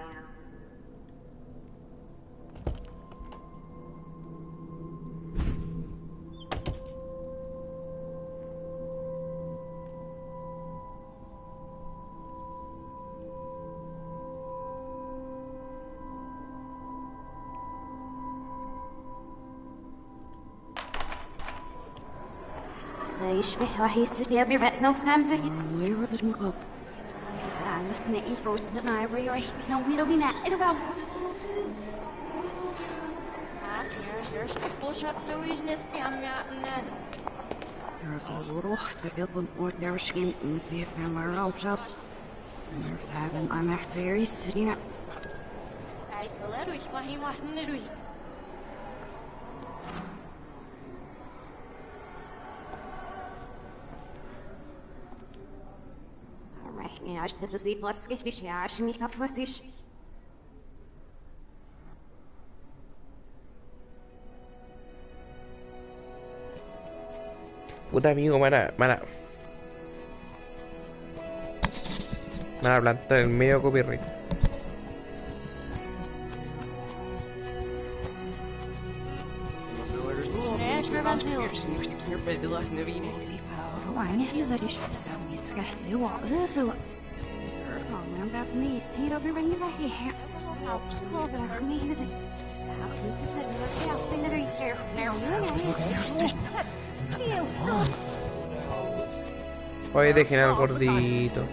يشبه راح يصير بيرأس نفس خمسة ويرد المقاب بس نقيبه نعرف راح يسنو ويلو بينا إلو Puta amigo, van a plantar el medio copyright. Oye, dejen al gordito.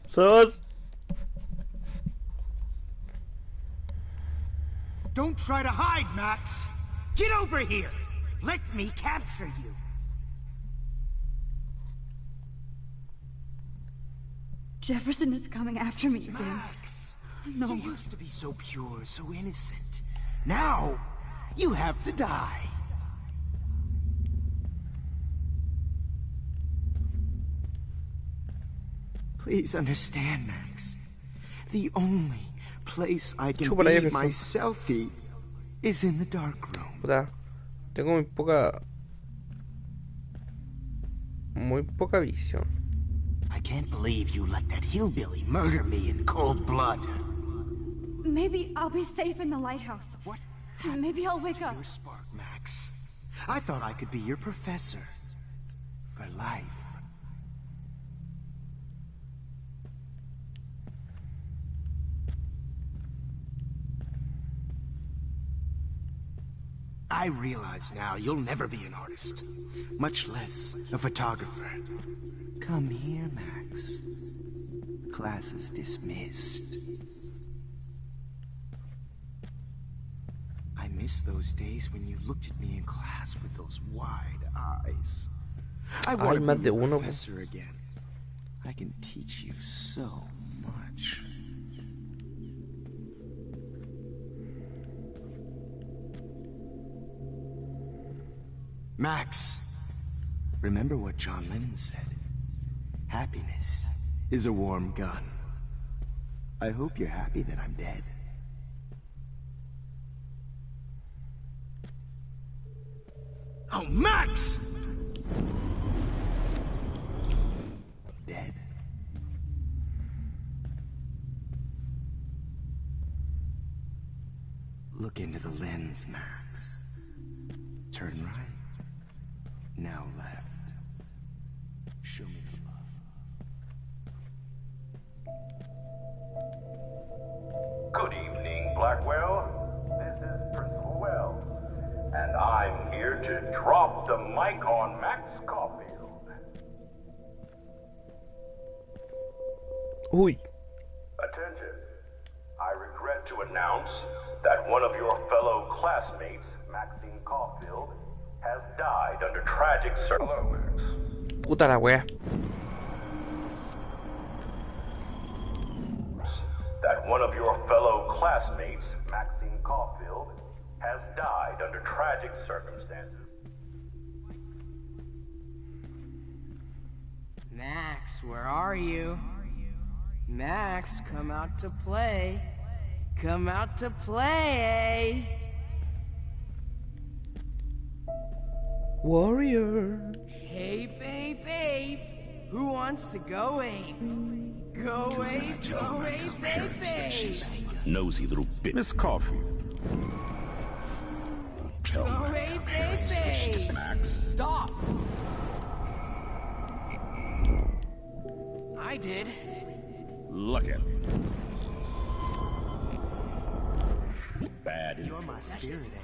Sos. Don't try to hide, Max. Get over here. Let me capture you. Jefferson is coming after me again. Max, no. You used to be so pure, so innocent. Now, you have to die. Please understand, Max. The only place I can be myself is in the dark room. Puta, tengo muy poca visión. I can't believe you let that hillbilly murder me in cold blood. Maybe I'll be safe in the lighthouse. What? Maybe I'll wake up. Your spark, Max. I thought I could be your professor for life. I realize now you'll never be an artist, much less a photographer. Come here, Max. Class is dismissed. I miss those days when you looked at me in class with those wide eyes. I want to be a professor again. I can teach you so much. Max, remember what John Lennon said? Happiness is a warm gun. I hope you're happy that I'm dead. Oh, Max! Dead. Look into the lens, Max. Turn right. Now left. Show me the love. Good evening, Blackwell. This is Principal Wells, and I'm here to drop the mic on Max Caulfield. Uy. Attention. I regret to announce that one of your fellow classmates, Maxine Caulfield, has died under tragic circumstances. Puta la wea. That one of your fellow classmates, Maxine Caulfield, has died under tragic circumstances. Max, where are you? Max, come out to play. Come out to play, eh? Warrior. Hey, babe. Who wants to go ape? Go ape, babe. Nosy little bitch. Miss Caulfield. Go ape, babe. Max. Stop. I did. Look at me. Bad. You're my spirit animal.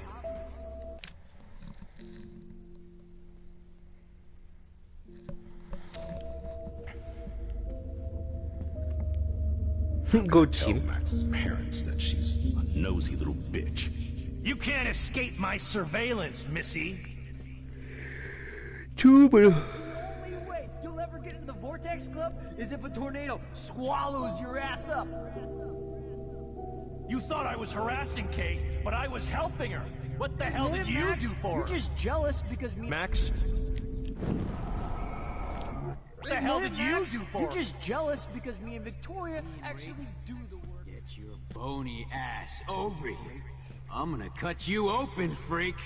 Go tell Max's parents that she's a nosy little bitch. You can't escape my surveillance, Missy. Chúpalo. get into the Vortex Club is if a tornado swallows your ass up. You thought I was harassing Kate, but I was helping her. What the hell did you do for her? You're just jealous because me. Max? What the hell did you do for her? You're just jealous because me and Victoria actually do the work. Get your bony ass over here. I'm gonna cut you open, freak.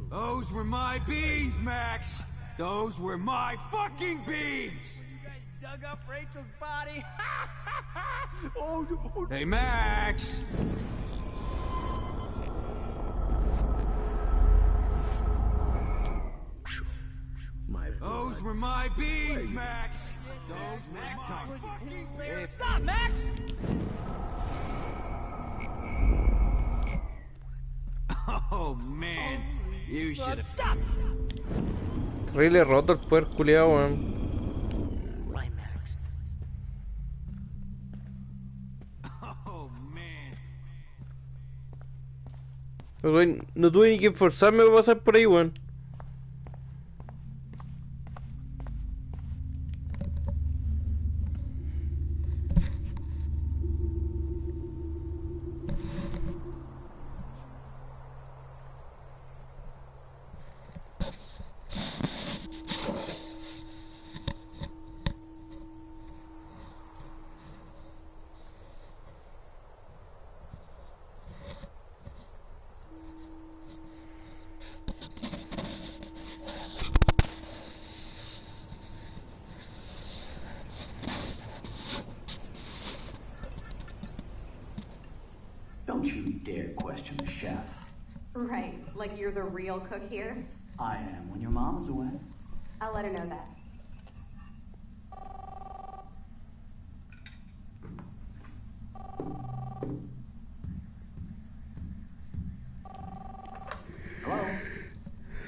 Those were my beans, Max. Those were my fucking beans. Dug up Rachel's body. Oh, no. Hey, Max. Those were my beans, Max. Those were my fucking beans. Stop, Max! Oh, man. You should have... Stop! Really roto el poder culiao, weón. Weón, no tuve ni que esforzarme para pasar por ahí, weón. Don't you dare question the chef. Right, like you're the real cook here? I am when your mom is away. I'll let her know that. Hello?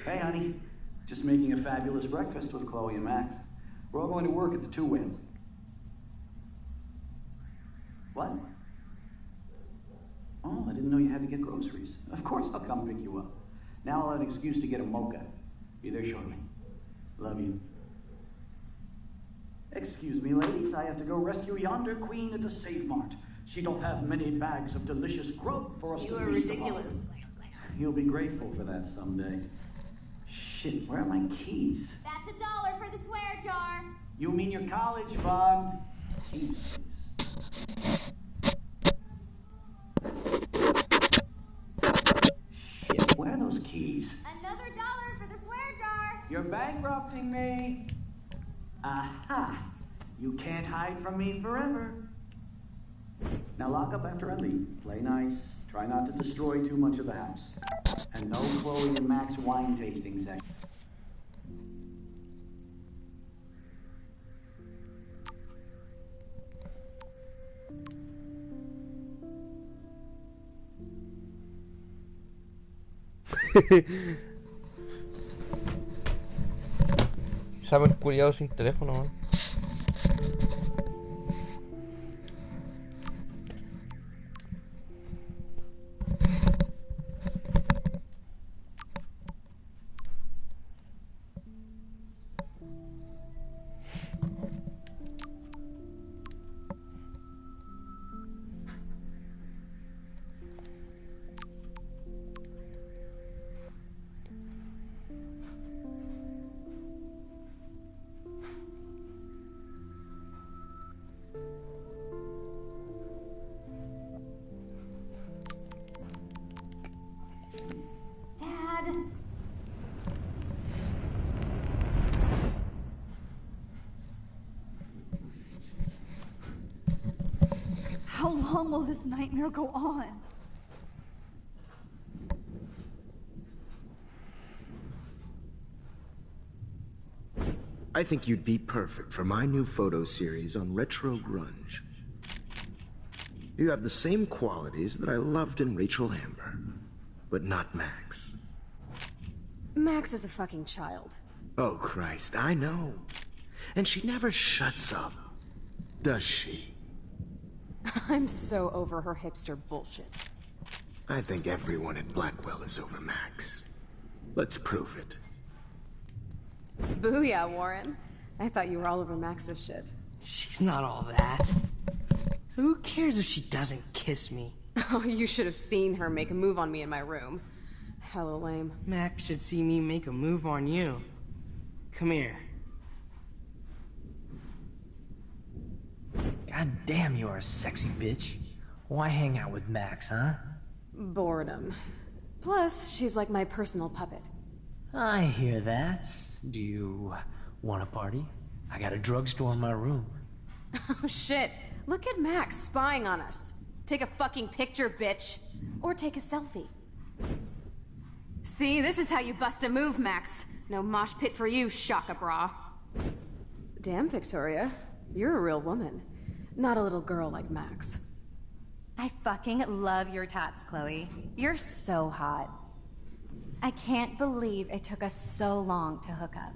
Hey, honey. Just making a fabulous breakfast with Chloe and Max. We're all going to work at the Two Whales. What? Oh, I didn't know you had to get groceries. Of course I'll come pick you up. Now I'll have an excuse to get a mocha. Be there shortly. Love you. Excuse me, ladies. I have to go rescue yonder queen at the Save Mart. She doth have many bags of delicious grub for us to feast upon. You are ridiculous. You'll be grateful for that someday. Shit, where are my keys? That's $1 for the swear jar. You mean your college fund? Keys, Shit, where are those keys? Another $1 for the swear jar. You're bankrupting me. Aha! You can't hide from me forever. Now lock up after I leave. Play nice. Try not to destroy too much of the house. And no Chloe and Max wine tasting section. Sabe el culiado sin teléfono, man. Dad. How long will this nightmare go on? I think you'd be perfect for my new photo series on retro grunge. You have the same qualities that I loved in Rachel Amber, but not Max. Max is a fucking child. Oh, Christ, I know. And she never shuts up, does she? I'm so over her hipster bullshit. I think everyone at Blackwell is over Max. Let's prove it. Booyah, Warren. I thought you were all over Max's shit. She's not all that. So who cares if she doesn't kiss me? Oh, you should have seen her make a move on me in my room. Hella lame. Max should see me make a move on you. Come here. God damn, you're a sexy bitch. Why hang out with Max, huh? Boredom. Plus, she's like my personal puppet. I hear that. Do you want a party? I got a drugstore in my room. Oh shit. Look at Max spying on us. Take a fucking picture, bitch. Or take a selfie. See, this is how you bust a move, Max. No mosh pit for you, Shaka Bra. Damn, Victoria. You're a real woman. Not a little girl like Max. I fucking love your tats, Chloe. You're so hot. I can't believe it took us so long to hook up.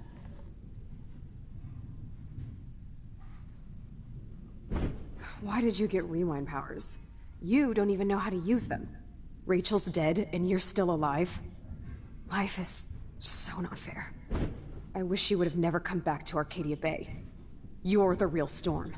Why did you get rewind powers? You don't even know how to use them. Rachel's dead and you're still alive. Life is so not fair. I wish you would have never come back to Arcadia Bay. You're the real Storm.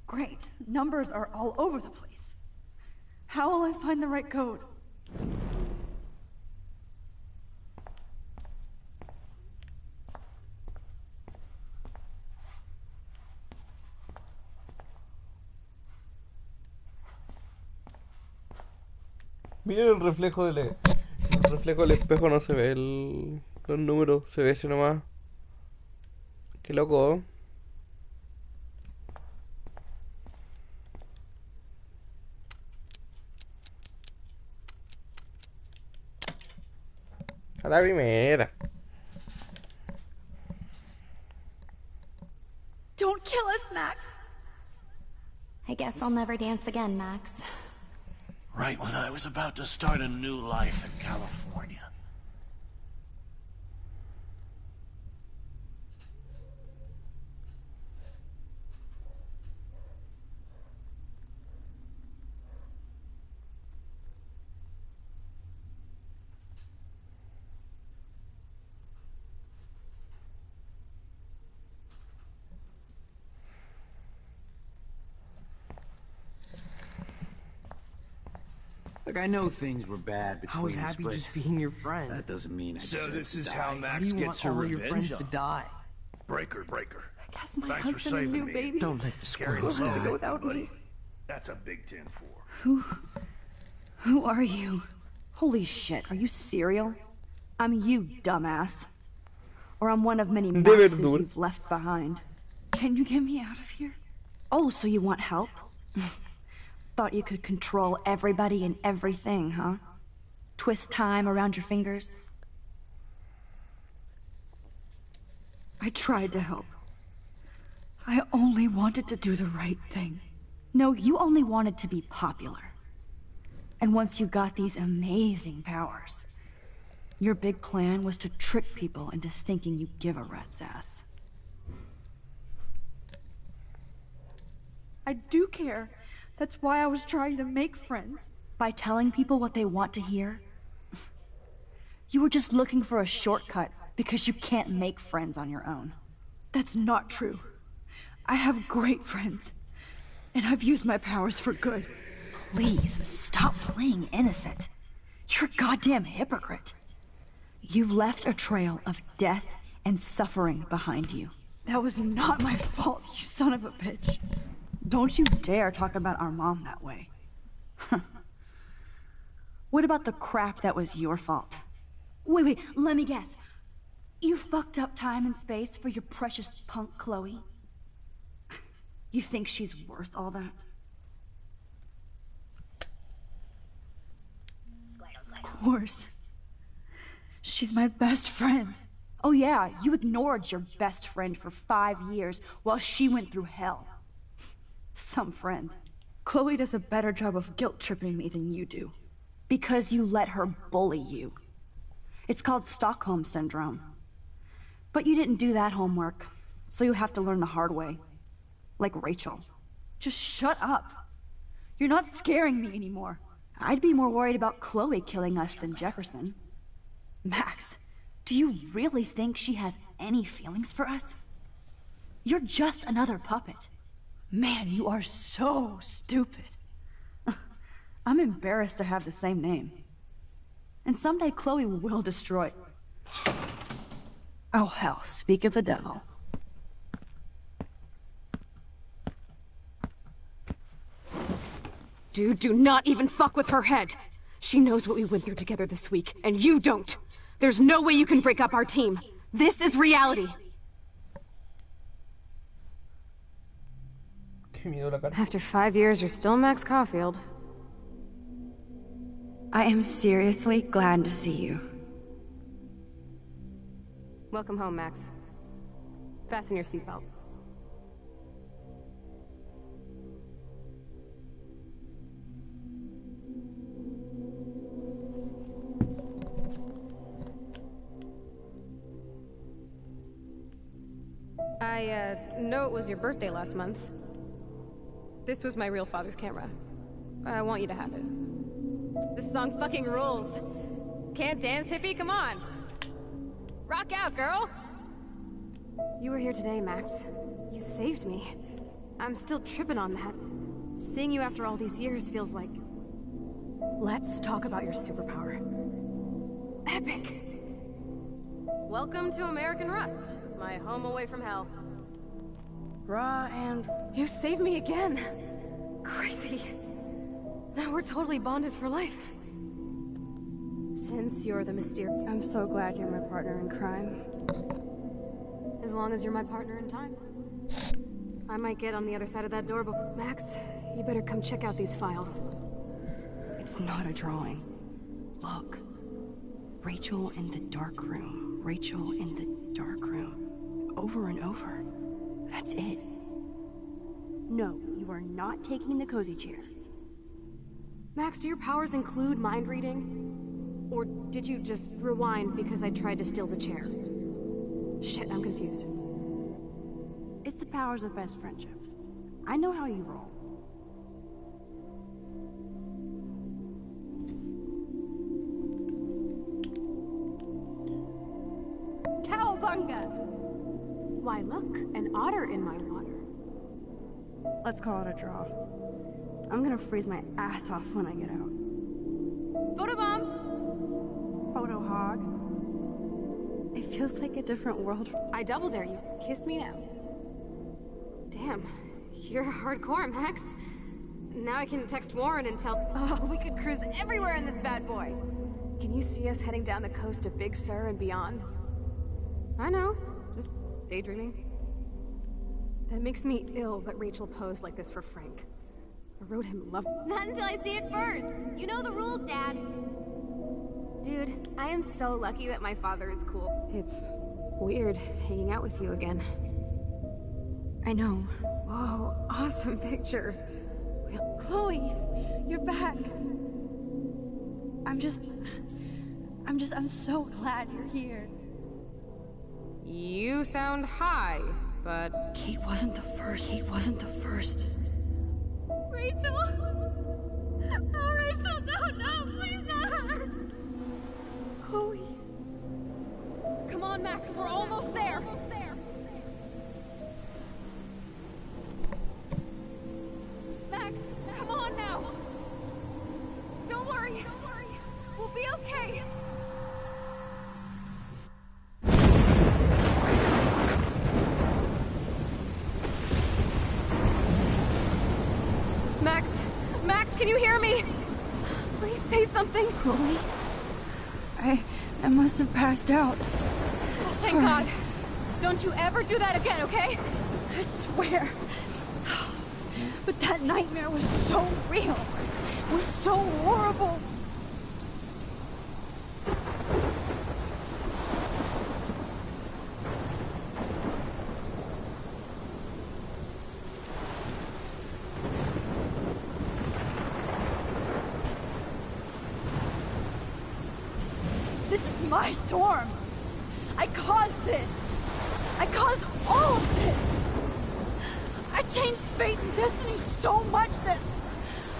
Great. Numbers are all over the place. How will I find the right code? Mira el reflejo del espejo, no se ve los números, se ve ese nomás. Qué loco. A la primera. Don't kill us, Max! I guess I'll never dance again, Max. Right when I was about to start a new life in California. Look, I know things were bad between us, I was happy but just being your friend. that doesn't mean I So deserve this to is die. how Why Max do you gets want her all your revenge friends to on die? Breaker. I guess my Thanks for husband and saving new me. baby. Don't let the Carry squirrels the die. load, without buddy. me. That's a big 10-4. Who are you? Holy shit, are you serial? I'm you, dumbass. Or I'm one of many Maxes you've left behind. Can you get me out of here? Oh, so you want help? Thought you could control everybody and everything, huh? Twist time around your fingers? I tried to help. I only wanted to do the right thing. No, you only wanted to be popular. And once you got these amazing powers, your big plan was to trick people into thinking you give a rat's ass. I do care. That's why I was trying to make friends. By telling people what they want to hear? You were just looking for a shortcut because you can't make friends on your own. That's not true. I have great friends, and I've used my powers for good. Please, stop playing innocent. You're a goddamn hypocrite. You've left a trail of death and suffering behind you. That was not my fault, you son of a bitch. Don't you dare talk about our mom that way. What about the crap that was your fault? Wait, let me guess. You fucked up time and space for your precious punk Chloe? You think she's worth all that? course. She's my best friend. Oh yeah, you ignored your best friend for 5 years while she went through hell. Some friend. Chloe does a better job of guilt-tripping me than you do. Because you let her bully you. It's called Stockholm Syndrome. But you didn't do that homework, so you'll have to learn the hard way. Like Rachel. Just shut up. You're not scaring me anymore. I'd be more worried about Chloe killing us than Jefferson. Max, do you really think she has any feelings for us? You're just another puppet. Man, you are so stupid. I'm embarrassed to have the same name. And someday Chloe will destroy... Oh hell, speak of the devil. Dude, do not even fuck with her head. She knows what we went through together this week, and you don't. There's no way you can break up our team. This is reality. After 5 years, you're still Max Caulfield. I am seriously glad to see you. Welcome home, Max. Fasten your seatbelt. I know it was your birthday last month. This was my real father's camera. I want you to have it. This song fucking rules. Can't dance, hippie? Come on. Rock out, girl! You were here today, Max. You saved me. I'm still tripping on that. Seeing you after all these years feels like... Let's talk about your superpower. Epic! Welcome to American Rust, my home away from hell. Raw and... You saved me again! Crazy. Now we're totally bonded for life. Since you're the mysterious... I'm so glad you're my partner in crime. As long as you're my partner in time. I might get on the other side of that door, but... Max, you better come check out these files. It's not a drawing. Look. Rachel in the dark room. Rachel in the dark room. Over and over. That's it. No, you are not taking the cozy chair. Max, do your powers include mind reading? Or did you just rewind because I tried to steal the chair? Shit, I'm confused. It's the powers of best friendship. I know how you roll. Cowabunga! Why, look, an otter in my water. Let's call it a draw. I'm gonna freeze my ass off when I get out. Photobomb! Photo hog. It feels like a different world. I double dare you. Kiss me now. Damn, you're hardcore, Max. Now I can text Warren and tell... Oh, we could cruise everywhere in this bad boy. Can you see us heading down the coast of Big Sur and beyond? I know. Just daydreaming. That makes me ill that Rachel posed like this for Frank. I wrote him love... Not until I see it first. You know the rules, Dad. Dude, I am so lucky that my father is cool. It's weird hanging out with you again. I know. Whoa, awesome picture. Chloe, you're back. I'm so glad you're here. You sound high, but... Kate wasn't the first. Rachel? Oh, Rachel, no, please not her. Chloe. Come on, Max, we're almost there. Max, come on now. Don't worry. We'll be okay. Max, can you hear me? Please say something. Chloe? I must have passed out. Thank God. Don't you ever do that again, okay? I swear. But that nightmare was so real. It was so horrible. my storm. I caused this. I caused all of this. I changed fate and destiny so much that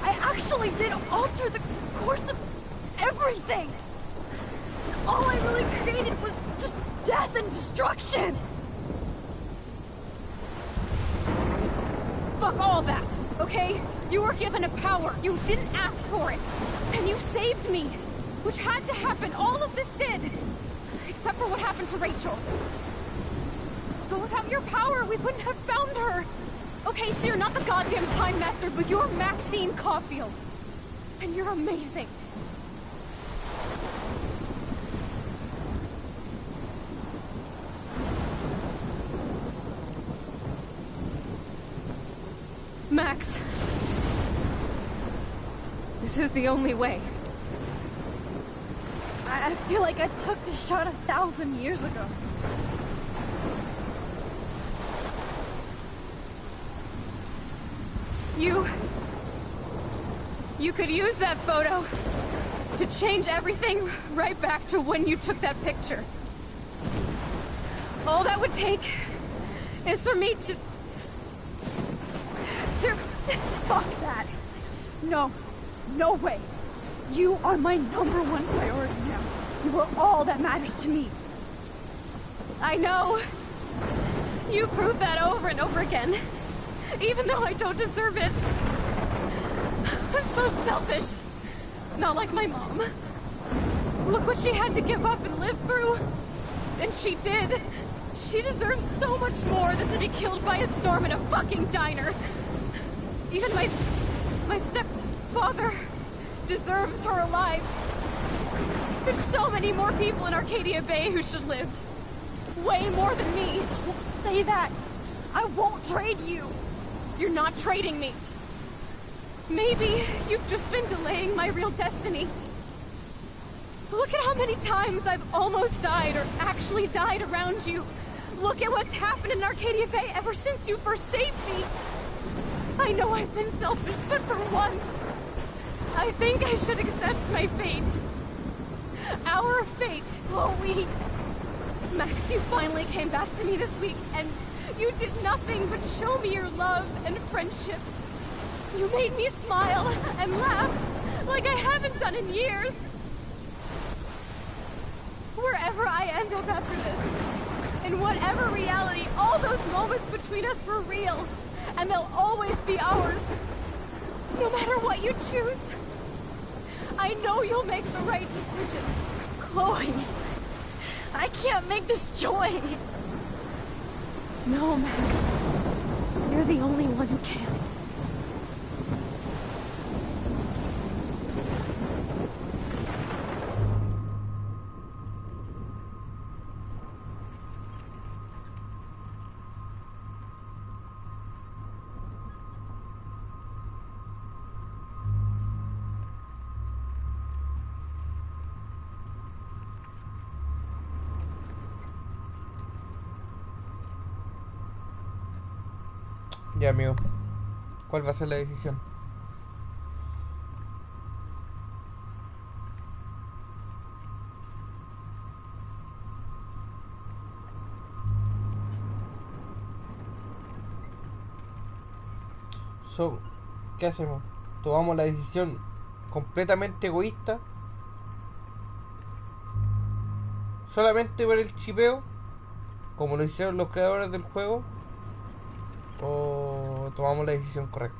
I actually did alter the course of everything. All I really created was just death and destruction. Fuck all that, okay? You were given a power. You didn't ask for it. And you saved me. Which had to happen. All of this did. Except for what happened to Rachel. But without your power, we wouldn't have found her. Okay, so you're not the goddamn Time Master, but you're Maxine Caulfield. And you're amazing. Max. This is the only way. I feel like I took this shot 1,000 years ago. You could use that photo to change everything right back to when you took that picture. All that would take is for me to... Fuck that. No. No way. You are my #1 priority now. You are all that matters to me. I know. You proved that over and over again. Even though I don't deserve it. I'm so selfish. Not like my mom. Look what she had to give up and live through. And she did. She deserves so much more than to be killed by a storm in a fucking diner. Even my stepfather deserves her alive. There's so many more people in Arcadia Bay who should live. Way more than me. Don't say that. I won't trade you. You're not trading me. Maybe you've just been delaying my real destiny. Look at how many times I've almost died or actually died around you. Look at what's happened in Arcadia Bay ever since you first saved me. I know I've been selfish, but for once, I think I should accept my fate. Our fate. Chloe! Max, you finally came back to me this week, and you did nothing but show me your love and friendship. You made me smile and laugh like I haven't done in years. Wherever I end up after this, in whatever reality, all those moments between us were real, and they'll always be ours. No matter what you choose, I know you'll make the right decision. Chloe, I can't make this choice. No, Max. You're the only one who can. Ya, amigo. ¿Cuál va a ser la decisión? ¿Qué hacemos? ¿Tomamos la decisión completamente egoísta? ¿Solamente por el chipeo? Como lo hicieron los creadores del juego. ¿O tomamos la decisión correcta?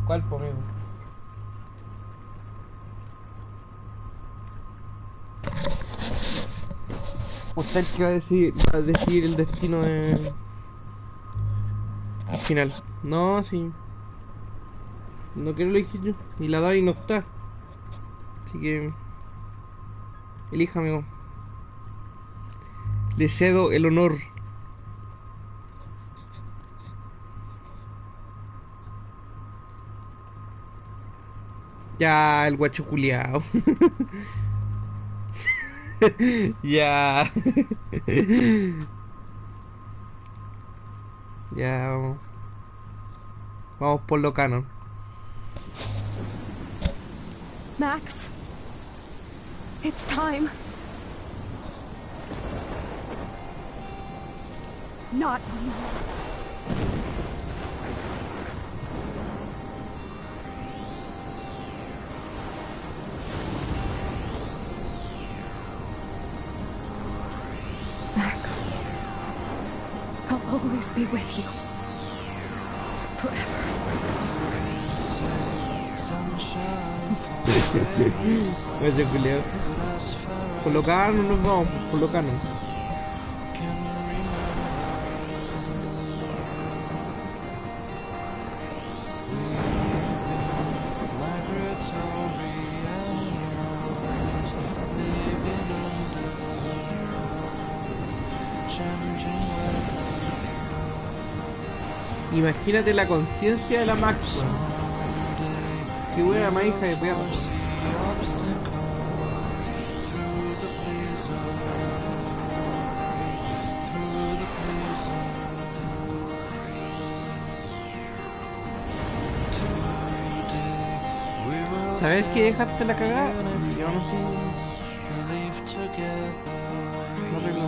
¿Cuál, por amigo? Usted que va a decidir el destino al final. No, sí. No quiero elegir yo. Y la Dari no está. Así que... elija, amigo. Le cedo el honor. Ya, el guacho culiao. Ya. Ya vamos. Vamos por lo canon. Max, it's time. Not anymore. Max, I'll always be with you. Forever. Ese culeo. Por lo canon nos vamos, por lo canon. Imagínate la conciencia de la Max, weón. Qué buena más hija de perro. ¿Sabes que dejaste la cagada? Yo no sé. No arreglo.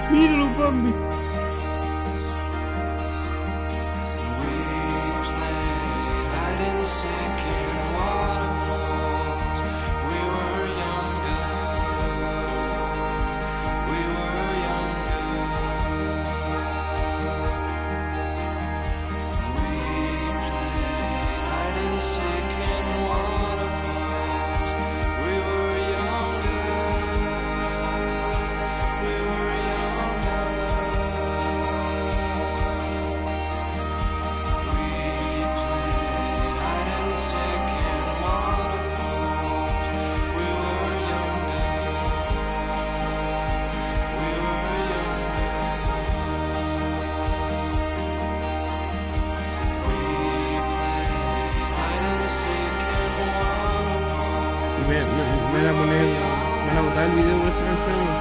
Míralo, Bambi. Me van a poner, me van a botar el video por este enfermo.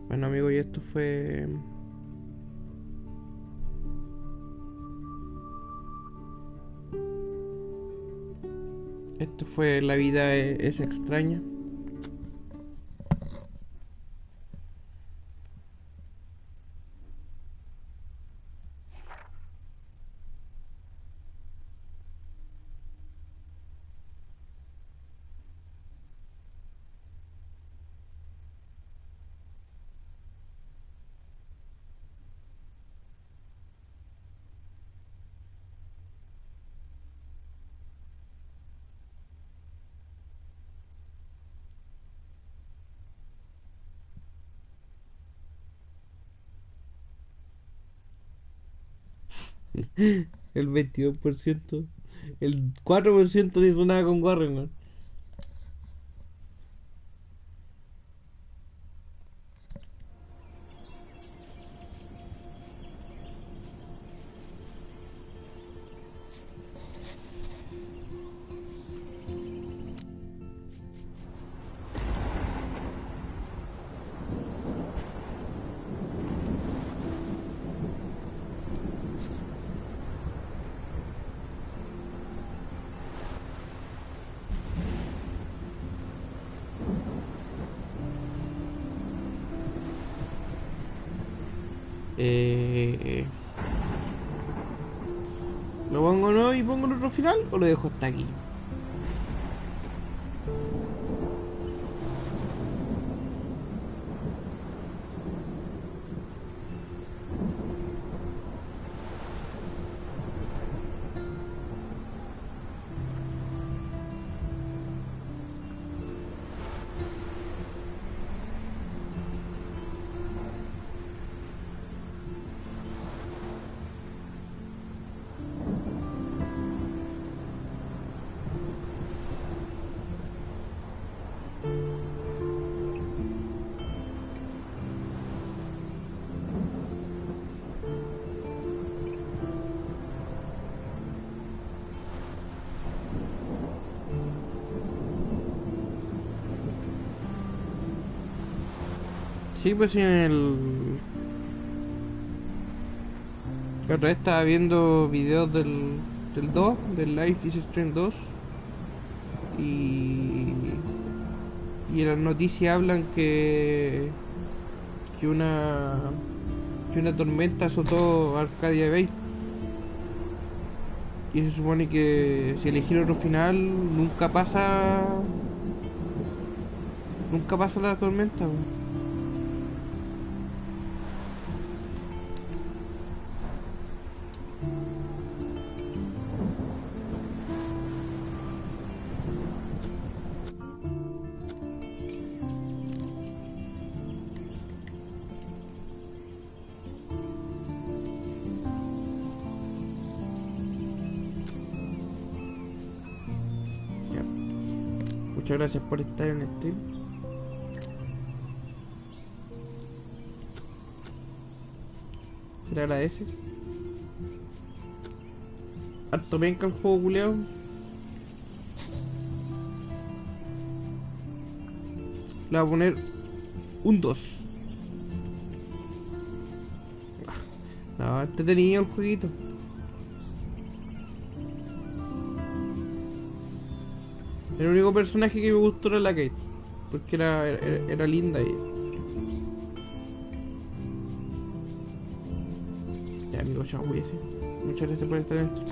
Bueno, amigos, y esto fue... Esto fue La vida es extraña. El 22%. El 4% no hizo nada con Warren, ¿no? ¿Lo pongo no y pongo el otro final o lo dejo hasta aquí? Sí, pues sí, en el... La otra vez estaba viendo videos del 2, del Life is Strange 2. Y en las noticias hablan que una tormenta azotó Arcadia Bay. Y se supone que si elegir otro final nunca pasa la tormenta, güey. Muchas gracias por estar en el stream. Se le agradece. Harto penca el juego culeado. Le voy a poner un 2. No, entretenido el jueguito. El único personaje que me gustó era la Kate, porque era linda y... Ya, amigo, chao, cuídese. Muchas gracias por estar en esto.